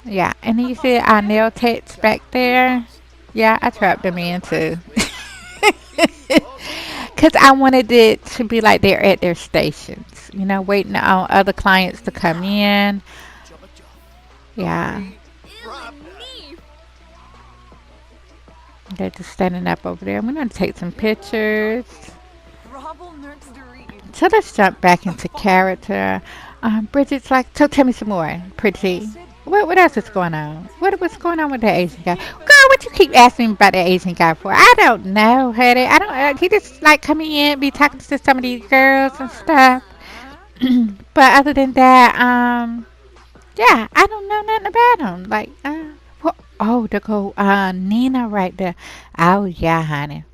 Yeah, and then you see our nail techs back there. Yeah, I trapped them in too. Cause I wanted it to be like they're at their stations, waiting on other clients to come in. Yeah, they're just standing up over there. We're gonna take some pictures. So let's jump back into character. Bridget's like, so tell me some more, Pretty. What else is going on? What's going on with the Asian guy? Girl, what you keep asking me about the Asian guy for? I don't know, honey. I don't. He just like coming in, be talking to some of these girls and stuff. But other than that, yeah, I don't know nothing about him. Like, oh, there go Nina right there. Oh yeah, honey.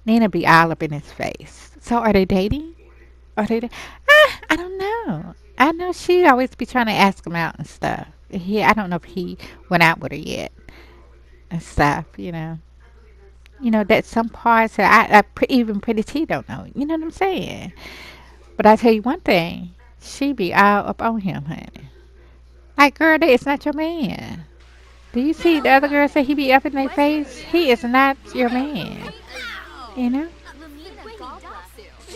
Nina be all up in his face. So are they dating? Are they? I don't know. I know she always be trying to ask him out and stuff. I don't know if he went out with her yet and stuff. That some parts that even Pretty T don't know. You know what I'm saying? But I tell you one thing, she be all up on him, honey. Like, girl, that is not your man. Do you see the other girls say he be up in their face? He is not your man. You know?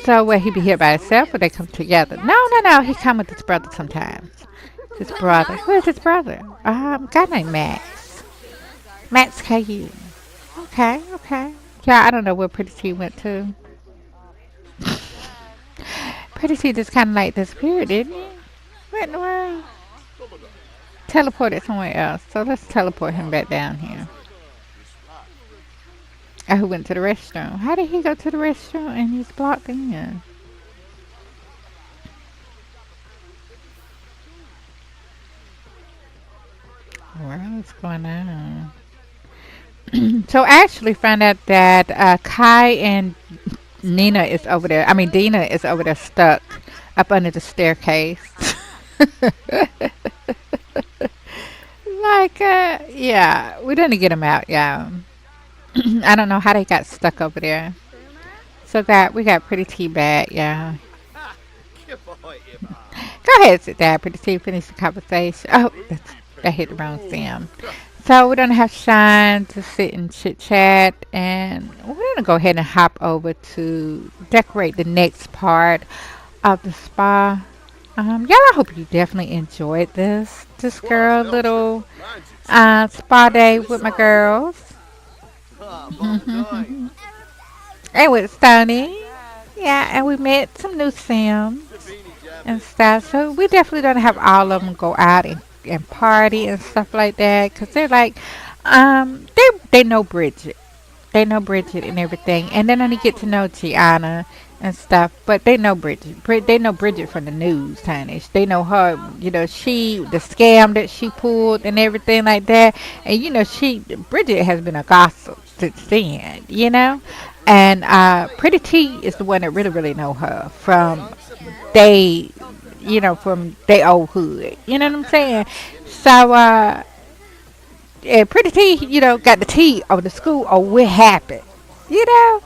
So, he be here by himself or they come together? No, no, no. He come with his brother sometimes. His brother. Who is his brother? Guy named Max. Max Kahue. Okay, okay. Yeah, I don't know where Pretty T went to. Pretty T just kind of like disappeared, didn't he? What in the world? Teleported somewhere else. So let's teleport him back down here. Who went to the restroom? How did he go to the restroom and he's blocked in? What's going on? So I actually found out that Kai and Nina is over there. I mean, Dina is over there stuck up under the staircase. Like, yeah, we didn't get them out, yeah. I don't know how they got stuck over there. So we got Pretty T back, yeah. Go ahead, sit down, Pretty T. Finish the conversation. Oh, that hit the wrong Sim. So we're gonna have Shine to sit and chit chat, and we're gonna go ahead and hop over to decorate the next part of the spa. Y'all, I hope you definitely enjoyed this girl little spa day with my girls. And with Stony. Yeah, and we met some new Sims and stuff. So we definitely don't have all of them go out and party and stuff like that. Because they're like, they know Bridget. They know Bridget and everything. And then when you get to know Gianna and stuff, but they know Bridget. They know Bridget from the news, honey. They know her. The scam that she pulled and everything like that. And Bridget has been a gossip since then. And Pretty T is the one that really, really know her they, from their old hood. You know what I'm saying? So, Pretty T, got the tea of the school or what happened. You know?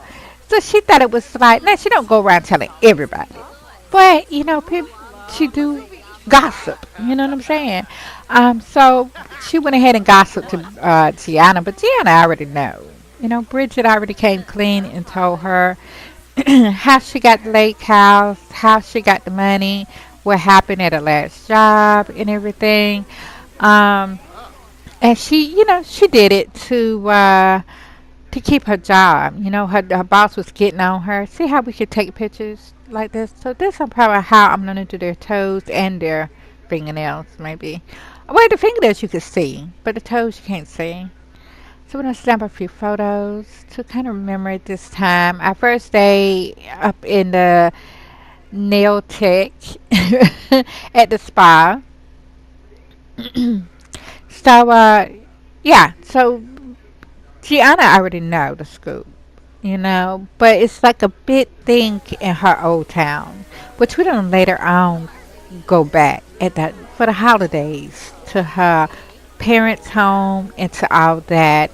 So she thought it was like, now she don't go around telling everybody. But, people, she do gossip. You know what I'm saying? So she went ahead and gossiped to Gianna, but Gianna already know. Bridget already came clean and told her how she got the lake house, how she got the money, what happened at her last job and everything. Um, and she did it to keep her job. Her boss was getting on her. See how we could take pictures like this? So this is probably how I'm going to do their toes and their fingernails, maybe. Well, the fingernails you can see, but the toes you can't see. So we're going to snap a few photos to kind of remember this time. Our first day up in the nail tech at the spa. So, yeah. So Gianna already know the scoop, but it's like a big thing in her old town, which we're gonna later on go back at that for the holidays to her parents' home and to all that.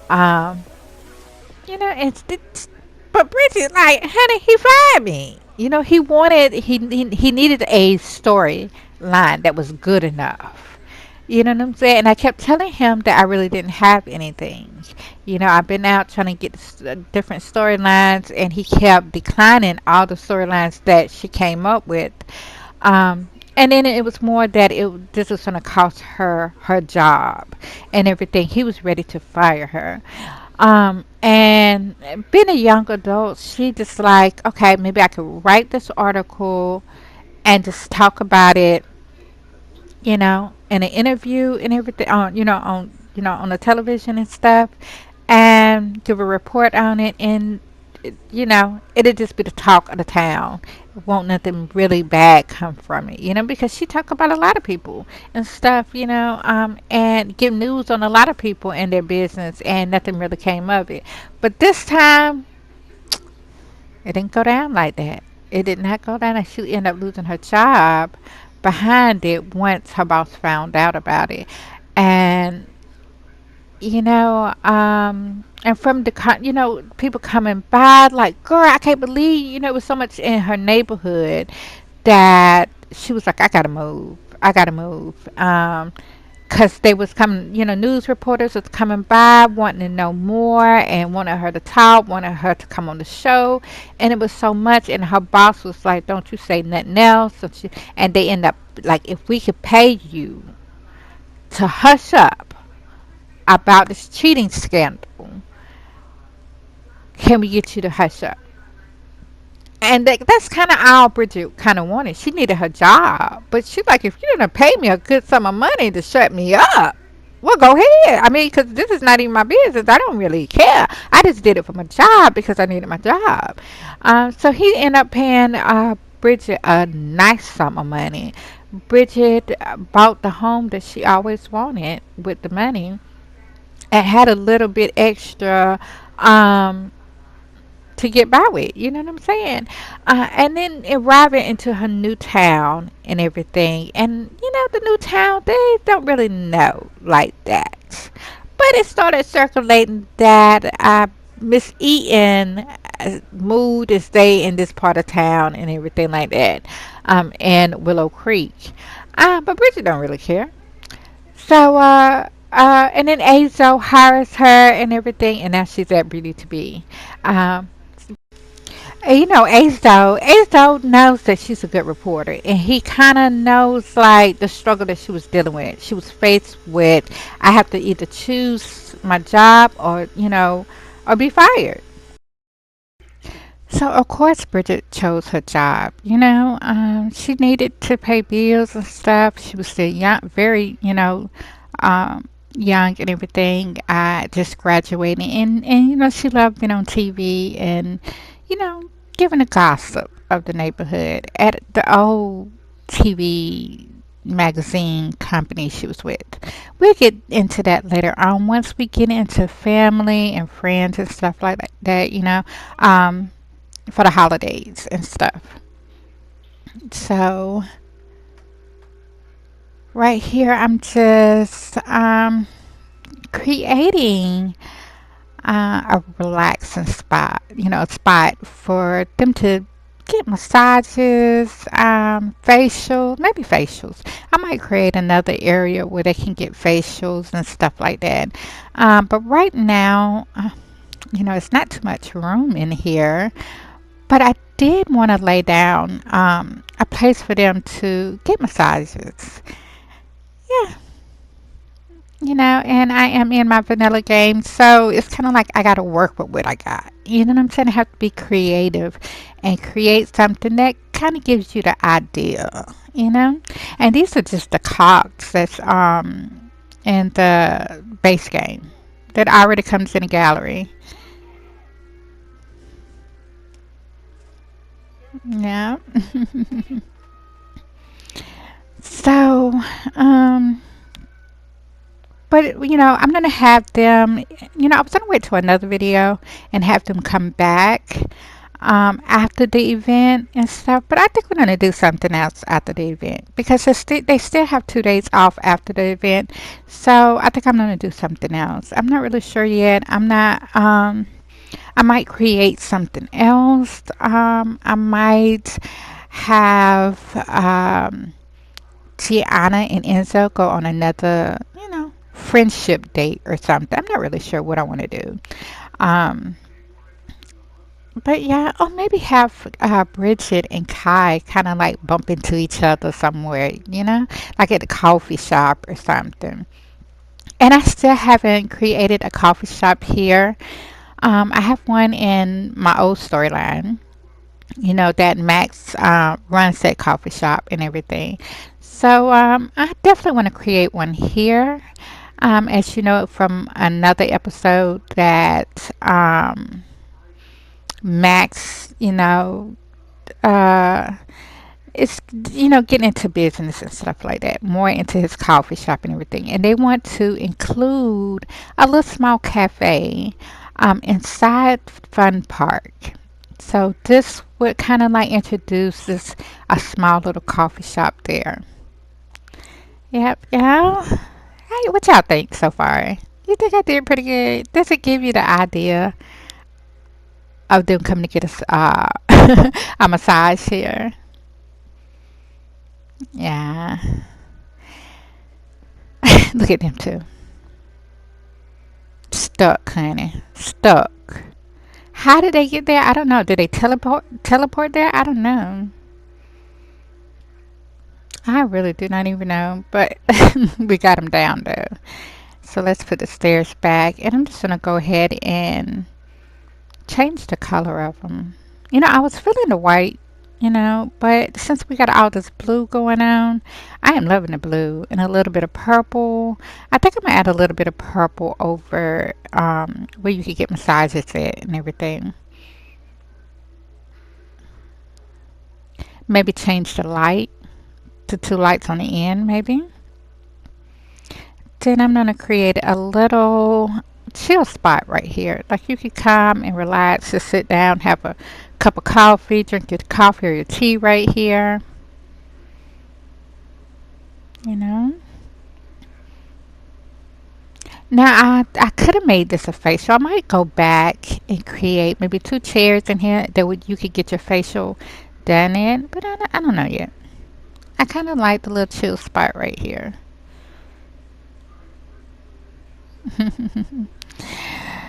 Um, it's but Bridget, like, honey, he fired me. He needed a story line that was good enough. You know what I'm saying? And I kept telling him that I really didn't have anything. I've been out trying to get different storylines, and he kept declining all the storylines that she came up with. And then it was more that this was going to cost her job and everything. He was ready to fire her. And being a young adult, she just like, okay, maybe I could write this article and just talk about it, in an interview and everything on the television and stuff, and give a report on it, and it'll just be the talk of the town. Won't nothing really bad come from it, because she talk about a lot of people and stuff, and give news on a lot of people and their business, and nothing really came of it. But this time, it didn't go down like that. It did not go down, and she ended up losing her job behind it once her boss found out about it. And and from people coming by, like, girl, I can't believe, it was so much in her neighborhood that she was like, I gotta move. I gotta move. 'Cause they was coming, news reporters was coming by wanting to know more and wanted her to talk, wanted her to come on the show. And it was so much. And her boss was like, don't you say nothing else. And they end up, like, if we could pay you to hush up about this cheating scandal, can we get you to hush up? And that's kind of all Bridget kind of wanted. She needed her job. But she's like, if you're going to pay me a good sum of money to shut me up, well, go ahead. I mean, because this is not even my business. I don't really care. I just did it for my job because I needed my job. So he ended up paying Bridget a nice sum of money. Bridget bought the home that she always wanted with the money and had a little bit extra to get by with. You know what I'm saying? And then arriving into her new town and everything. And, the new town, they don't really know like that. But it started circulating that Miss Eaton moved to stay in this part of town and everything like that, in Willow Creek. But Bridget don't really care. So, and then Azo hires her and everything, and now she's at Beauty to Be. Um, Azo knows that she's a good reporter, and he kind of knows like the struggle that she was dealing with. She was faced with, I have to either choose my job or be fired. So of course Bridget chose her job. She needed to pay bills and stuff. She was still young, very young and everything. I just graduated, and she loved being on TV, and you know giving the gossip of the neighborhood at the old TV magazine company she was with. We'll get into that later on once we get into family and friends and stuff like that, um, for the holidays and stuff. So, right here, I'm just creating a relaxing spot, a spot for them to get massages, maybe facials. I might create another area where they can get facials and stuff like that. But right now, it's not too much room in here, but I did want to lay down a place for them to get massages. Yeah, and I am in my vanilla game, so it's kind of like I got to work with what I got. You know what I'm saying? I have to be creative and create something that kind of gives you the idea. And these are just the cogs that's in the base game that already comes in a gallery. Yeah. So, but I'm gonna have them. I was gonna wait till another video and have them come back after the event and stuff. But I think we're gonna do something else after the event because they still have 2 days off after the event. So I think I'm gonna do something else. I'm not really sure yet. I'm not. I might create something else. I might have Gianna and Inzo go on another, friendship date or something. I'm not really sure what I want to do. Um, but yeah, or maybe have Bridget and Kai kind of like bump into each other somewhere, like at a coffee shop or something. And I still haven't created a coffee shop here. I have one in my old storyline, that Max runs that coffee shop and everything. So I definitely want to create one here. As you know from another episode that Max, uh, is, getting into business and stuff like that, more into his coffee shop and everything. And they want to include a little small cafe inside Fun Park. So this would kind of like introduce a small little coffee shop there. Yep, yeah. Hey, what y'all think so far? You think I did pretty good? Does it give you the idea of them coming to get a massage here? Yeah. Look at them two. Stuck, honey. Stuck. How did they get there? I don't know. Did they teleport there? I don't know. I really do not even know. But we got them down though. So let's put the stairs back. And I'm just going to go ahead and change the color of them. I was feeling the white, but since we got all this blue going on, I am loving the blue and a little bit of purple. I think I'm gonna add a little bit of purple over where you could get massages at and everything. Maybe change the light to two lights on the end, maybe. Then I'm gonna create a little chill spot right here. Like you could come and relax, just sit down, have a cup of coffee, drink your coffee or your tea right here. You know. Now I could have made this a facial. I might go back and create maybe two chairs in here that you could get your facial done in, but I don't know yet. I kind of like the little chill spot right here.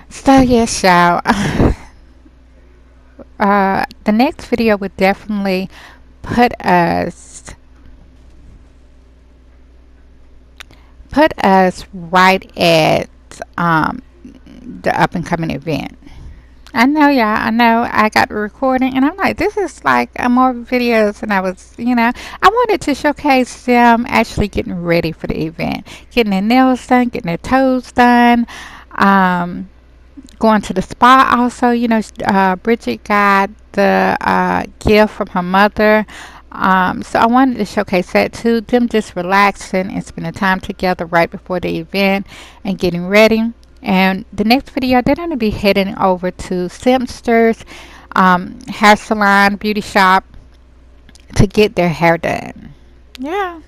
So yes, y'all. The next video would definitely put us right at the up and coming event. I know, y'all. I know. I got the recording, and I'm like, this is like more videos, and I wanted to showcase them actually getting ready for the event, getting their nails done, getting their toes done. Um, Going to the spa also. Bridget got the gift from her mother. So I wanted to showcase that too. Them just relaxing and spending time together right before the event and getting ready. And the next video, they're going to be heading over to Simpsters hair salon, beauty shop to get their hair done. Yeah.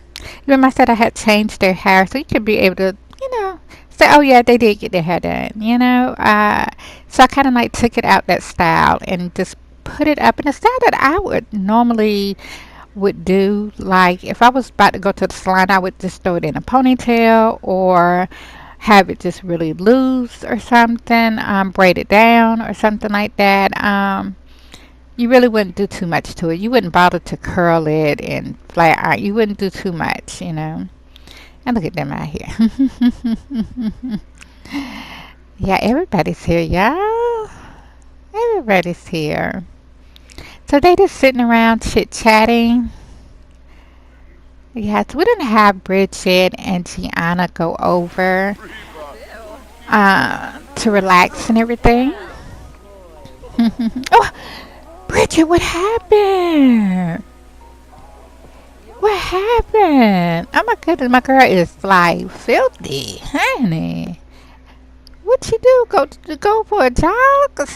Remember I said I had changed their hair, so you could be able to, say, oh yeah, they did get their hair done. So I kind of like took it out that style and just put it up in a style that I would normally would do. Like if I was about to go to the salon, I would just throw it in a ponytail or have it just really loose or something, braid it down or something like that. You really wouldn't do too much to it. You wouldn't bother to curl it and flat iron. You wouldn't do too much. And look at them out here. Yeah, everybody's here, y'all. Everybody's here. So they just sitting around chit-chatting. Yeah, so we didn't have Bridget and Gianna go over to relax and everything. Oh, Bridget, what happened? What happened? Oh my goodness, my girl is like filthy, honey. What you do? Go for a jog?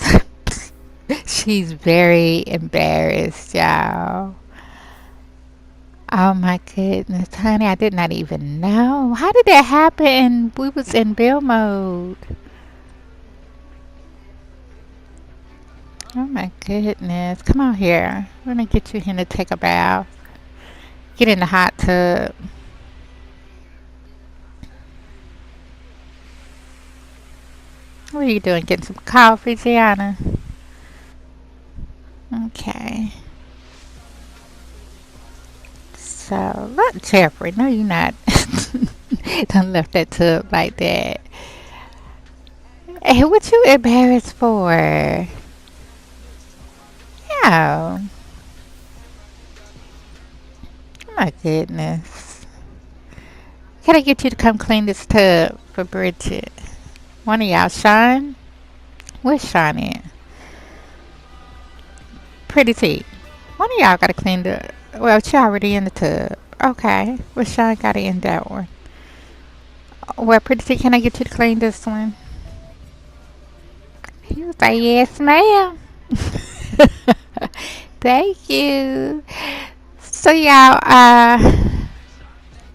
She's very embarrassed, y'all. Oh my goodness, honey, I did not even know. How did that happen? We was in bill mode. Oh my goodness. Come on here. We're gonna get you here to take a bath. Get in the hot tub. What are you doing? Getting some coffee, Gianna? Okay. So, look, Jeffrey. No, you're not. Don't left that tub like that. Hey, what you embarrassed for? Yeah. Oh my goodness. Can I get you to come clean this tub for Bridget? One of y'all, Shawn? Where's Shawn at? Pretty T. One of y'all gotta clean the. Well, she already in the tub. Okay. Well, Shawn gotta in that one. Well, Pretty T, can I get you to clean this one? He was like, yes, ma'am. Thank you. So, y'all,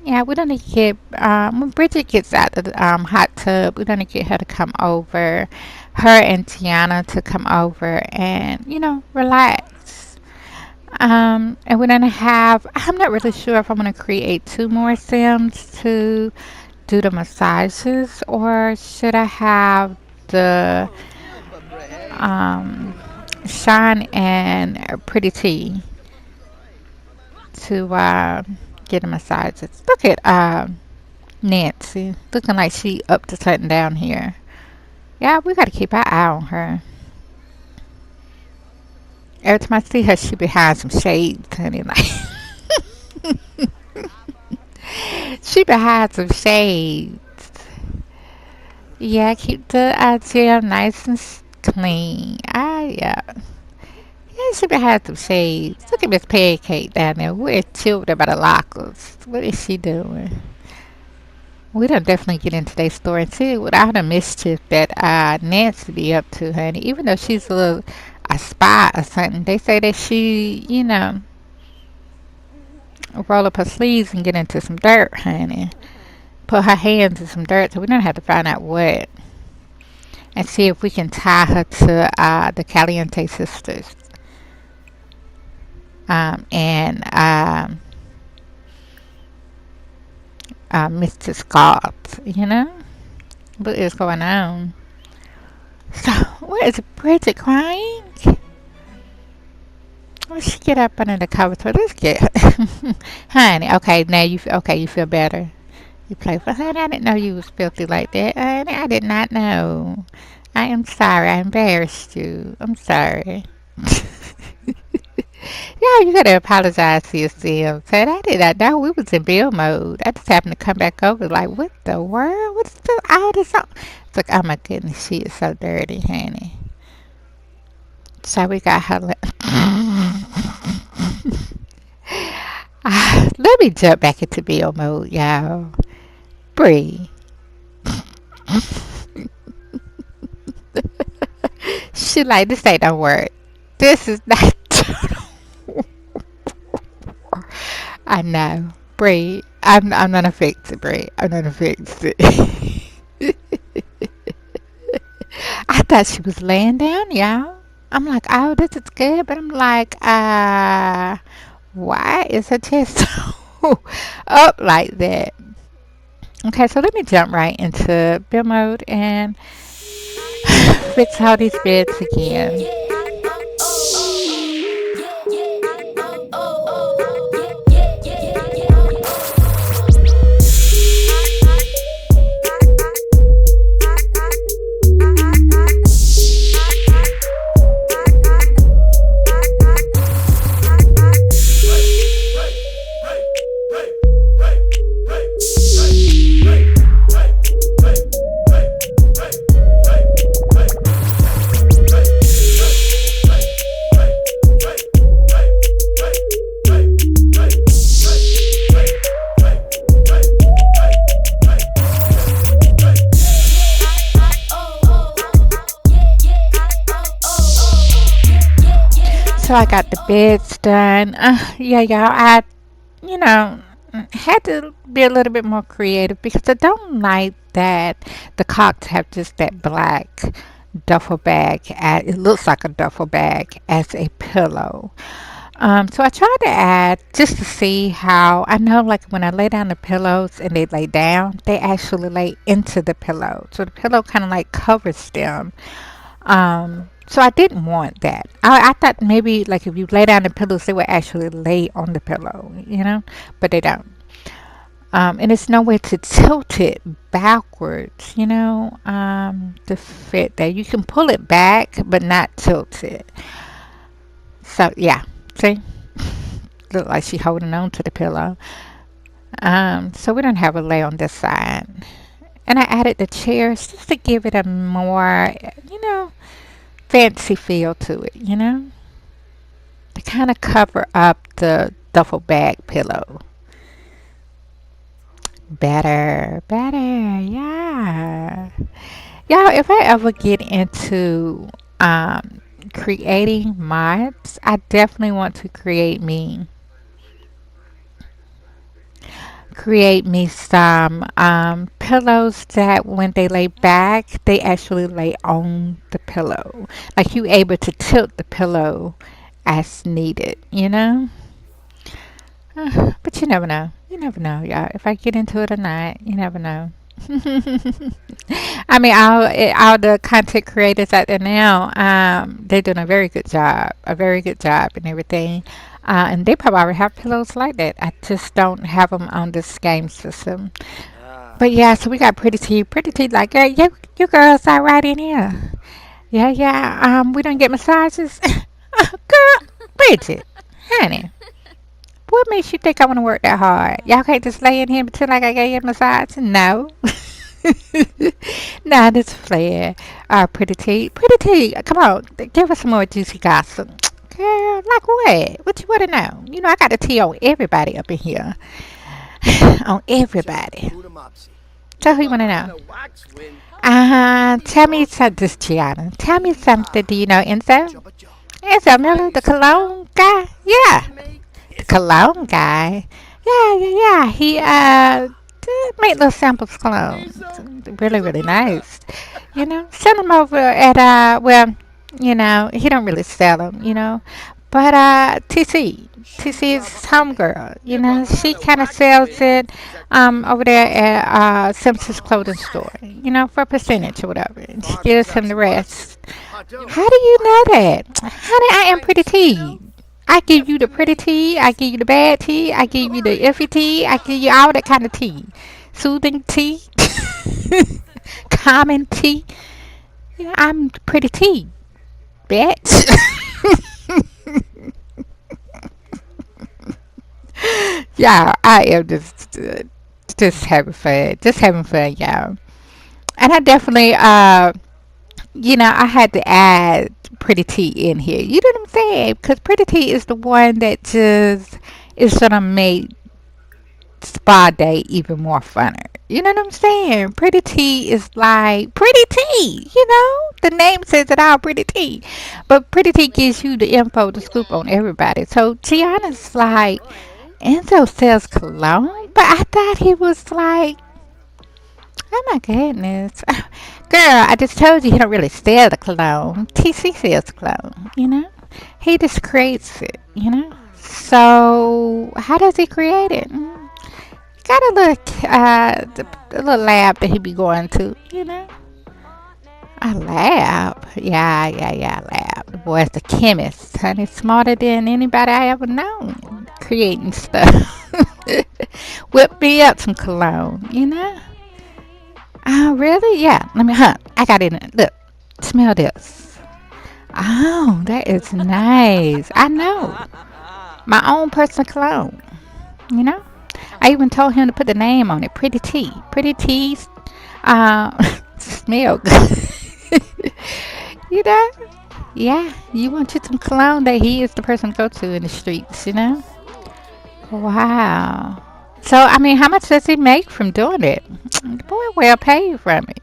yeah, we're gonna get when Bridget gets out of the hot tub, we're gonna get her to come over, her and Tiana to come over and relax. And we're gonna have. I'm not really sure if I'm gonna create two more Sims to do the massages, or should I have the um Shawn and Pretty T to get a massages. Look at Nancy looking like she up to something down here. Yeah, we gotta keep our eye on her. Every time I see her, she behind some shades, honey. Like she behind some shades. Yeah, keep the gel nice and clean. Yeah. Yeah, she behind some shades. Look at Miss Pancake down there. We're children by the lockers. What is she doing? We don't definitely get into their story and see what all the mischief that Nancy be up to, honey. Even though she's a spy or something, they say that she, roll up her sleeves and get into some dirt, honey. Put her hands in some dirt, so we don't have to find out what. And see if we can tie her to the Caliente Sisters. And Mr. Scott. What is going on? So, what is Bridget crying? Let's she get up under the covers. So let's get, honey. Okay, now you feel better. You play for honey. I didn't know you was filthy like that, honey. I did not know. I am sorry. I embarrassed you. I'm sorry. Yeah, you gotta apologize to yourself. Said I did not know we was in bill mode. I just happened to come back over like, what the world? What's the all this? It's like, oh my goodness, she is so dirty, honey. So we got her. Let me jump back into bill mode, y'all. Bri. She like, this ain't no work. This is not. I know. Bri. I'm gonna fix it, Bri. I'm gonna fix it. I thought she was laying down, y'all. I'm like, oh, this is good, but I'm like, why is her chest so up like that? Okay, so let me jump right into build mode and fix all these beds again. So I got the beds done. Yeah, y'all. You know, had to be a little bit more creative because I don't like that the cocks have just that black duffel bag. It looks like a duffel bag as a pillow. So I tried to add just to see how I know, like when I lay down the pillows and they lay down, they actually lay into the pillow. So the pillow kind of like covers them. So I didn't want that. I thought maybe like if you lay down the pillows, they would actually lay on the pillow, but they don't. And it's no way to tilt it backwards, to fit that. You can pull it back, but not tilt it. So yeah, see, look like she holding on to the pillow. So we don't have a lay on this side, and I added the chairs just to give it a more, fancy feel to it, to kind of cover up the duffel bag pillow. Better, yeah. Y'all, if I ever get into creating mods, I definitely want to create me some pillows that when they lay back, they actually lay on the pillow. Like you able to tilt the pillow as needed. But you never know. You never know, y'all. If I get into it or not, you never know. I mean, all the content creators out there now, they're doing a very good job and everything. And they probably already have pillows like that. I just don't have them on this game system. But yeah, so we got Pretty T. Pretty T, like, yeah, you girls are right in here. Yeah, yeah. We don't get massages. Girl, Bridget, honey, what makes you think I want to work that hard? Y'all can't just lay in here and pretend like I gave you a massage? No. Nah, this flair. Pretty T. Pretty T, come on. Give us some more juicy gossip. Girl, like what? What you want to know? I got the tea on everybody up in here. On everybody. So who you want to know? Tell me something, this Gianna. Tell me something. Do you know Inzo? Inzo Miller, the cologne guy? Yeah. The cologne guy? Yeah. He did make little samples colognes. Really, really nice. Send them over at, he don't really sell them. But TC is homegirl. She kind of sells it over there at Simpson's clothing store. For a percentage or whatever. And she gives him the rest. How do you know that, honey? I am Pretty T. I give you the pretty tea. I give you the bad tea. I give you the iffy tea. I give you all that kind of tea. Soothing tea. Common tea. I'm Pretty T, bitch. Yeah, I am just having fun. Just having fun, y'all. And I definitely, I had to add Pretty T in here. You know what I'm saying? Because Pretty T is the one that just is gonna make spa day even more funner. You know what I'm saying? Pretty T is like Pretty T, The name says it all, Pretty T. But Pretty T gives you the info, the scoop on everybody. So Gianna's like, Enzo sells cologne? But I thought he was like, oh my goodness. Girl, I just told you he don't really sell the cologne. TC sells cologne. He just creates it. So how does he create it? Got a little lab that he be going to. A lab? Yeah, a lab. The boy's the chemist, honey. Smarter than anybody I ever known. Creating stuff. Whip me up some cologne. Oh, really? Yeah. I got it in. Look, smell this. Oh, that is nice. I know. My own personal cologne. You know? I even told him to put the name on it. Pretty T. Pretty T's smell good. you know? Yeah. You want you some cologne that he is the person to go to in the streets. Wow. So, how much does he make from doing it? The boy well paid from it.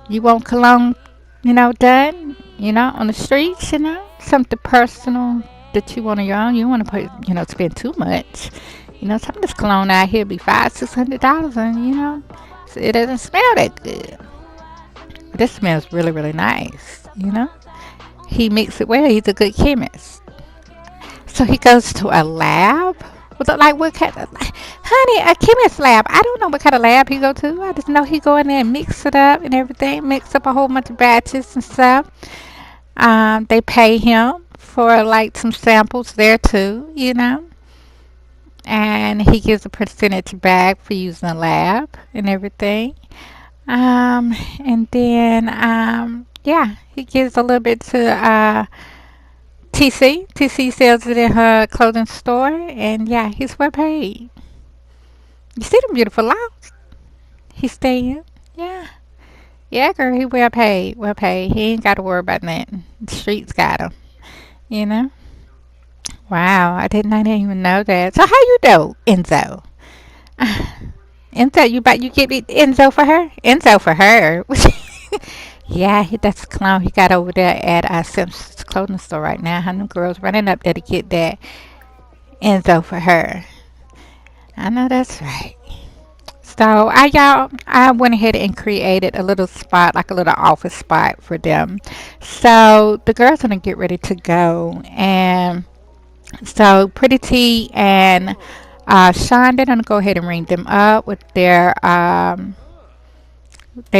You want cologne, done, on the streets. Something personal that you want on your own. You don't want to put, spend too much. Some of this cologne out here be $500-$600, and it doesn't smell that good. This smells really, really nice. He makes it well. He's a good chemist. So he goes to a lab. Like what kind of, honey, a chemist lab. I don't know what kind of lab he go to. I just know he go in there and mix it up and everything. Mix up a whole bunch of batches and stuff. They pay him for like some samples there too. And he gives a percentage back for using the lab and everything. And then, yeah, he gives a little bit to TC. TC sells it in her clothing store, and yeah, he's well paid. You see them beautiful locks he's staying? Yeah. Yeah, girl, he well paid. Well paid. He ain't got to worry about nothing. The streets got him, you know? Wow, I didn't even know that. So how you do, Enzo? Enzo, you get it Enzo for her? Enzo for her. Yeah, that's a clown he got over there at Simpson's clothing store right now. How them girls running up there to get that Enzo for her. I know that's right. So I went ahead and created a little spot, like a little office spot for them. So the girls gonna get ready to go, and so Pretty T and Shawn, they're gonna go ahead and ring them up with their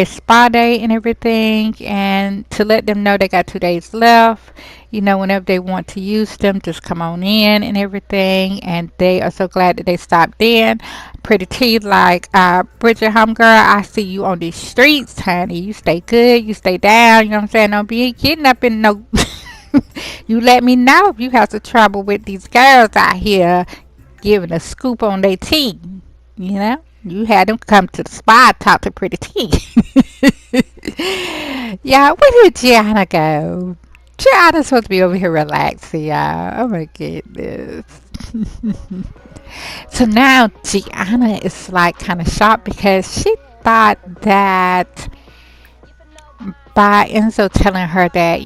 spa day and everything, and to let them know they got 2 days left. Whenever they want to use them, just come on in and everything. And they are so glad that they stopped in. Pretty T like, Bridget, homegirl, I see you on these streets, honey. You stay good, you stay down. You know what I'm saying? Don't be getting up in no. You let me know if you have to trouble with these girls out here giving a scoop on their tea. You had them come to the spa, talk to Pretty T. Yeah, where did Gianna go? Gianna's supposed to be over here relaxing, y'all. Oh my goodness. So now Gianna is like kind of shocked because she thought that by Enzo telling her that,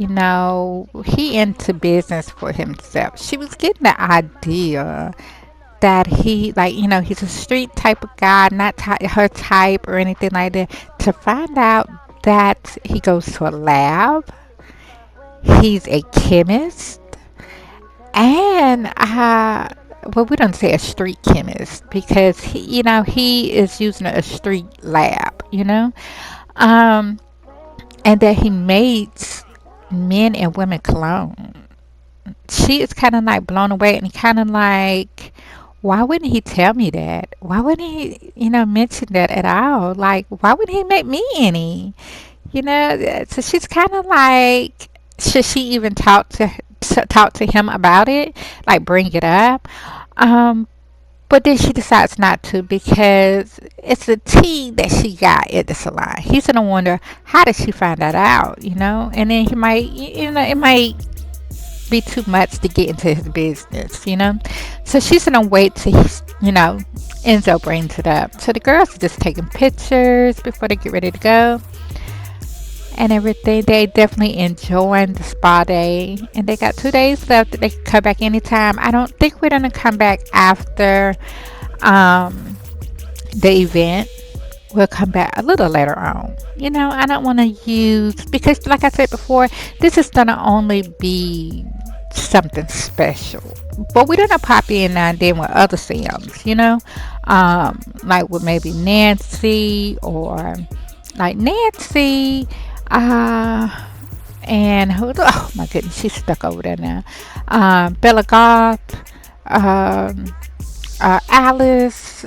he into business for himself, she was getting the idea that he, like, he's a street type of guy, not her type or anything like that. To find out that he goes to a lab, he's a chemist, and well, we don't say a street chemist because he is using a street lab, and that he makes men and women cologne. She is kind of like blown away and kind of like, why wouldn't he tell me that? Why wouldn't he, mention that at all? Like, why wouldn't he make me any? So she's kind of like, should she even talk to him about it? Like, bring it up? But But then she decides not to because it's a tea that she got at the salon. He's gonna wonder how did she find that out, you know? And then he might, it might be too much to get into his business, you know? So she's gonna wait till Enzo brings it up. So the girls are just taking pictures before they get ready to go and everything. They definitely enjoying the spa day, and they got 2 days left. They can come back anytime. I don't think we're gonna come back after the event. We'll come back a little later on. I don't want to use, because like I said before, this is gonna only be something special. But we're gonna pop in now and then with other Sims, like with maybe Nancy, or like Nancy, and who? Oh my goodness, she's stuck over there now. Bella Goth, Alice,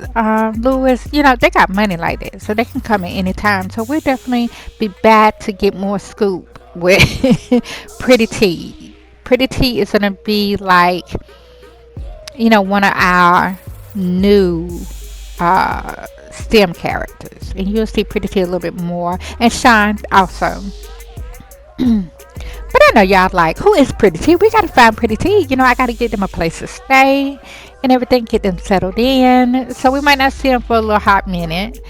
Lewis. They got money like that, so they can come at any time. So we'll definitely be back to get more scoop with Pretty T. Pretty T is gonna be like, one of our new STEM characters, and you'll see Pretty T a little bit more, and Sean also. But I know y'all like, who is Pretty T? We gotta find Pretty T. I gotta get them a place to stay and everything, get them settled in. So we might not see them for a little hot minute.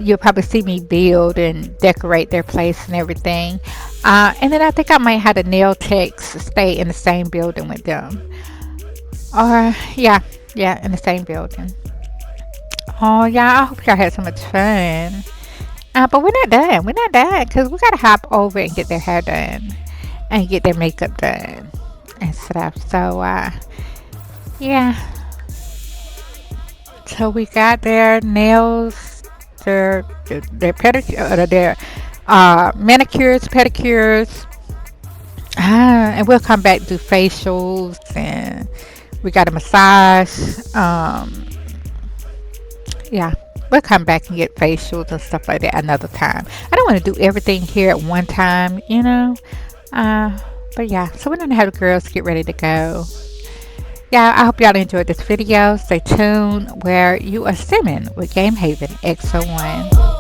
You'll probably see me build and decorate their place and everything. And then I think I might have the nail techs stay in the same building with them. Or yeah, in the same building. Oh yeah, I hope y'all had so much fun. But we're not done. We're not done, because we gotta hop over and get their hair done and get their makeup done and stuff. So yeah. So we got their nails, their pedicure, their manicures, pedicures, and we'll come back to do facials, and we got a massage. Yeah. We'll come back and get facials and stuff like that another time. I don't want to do everything here at one time, But yeah, so we're going to have the girls get ready to go. Yeah, I hope y'all enjoyed this video. Stay tuned where you are simming with Game Haven X01.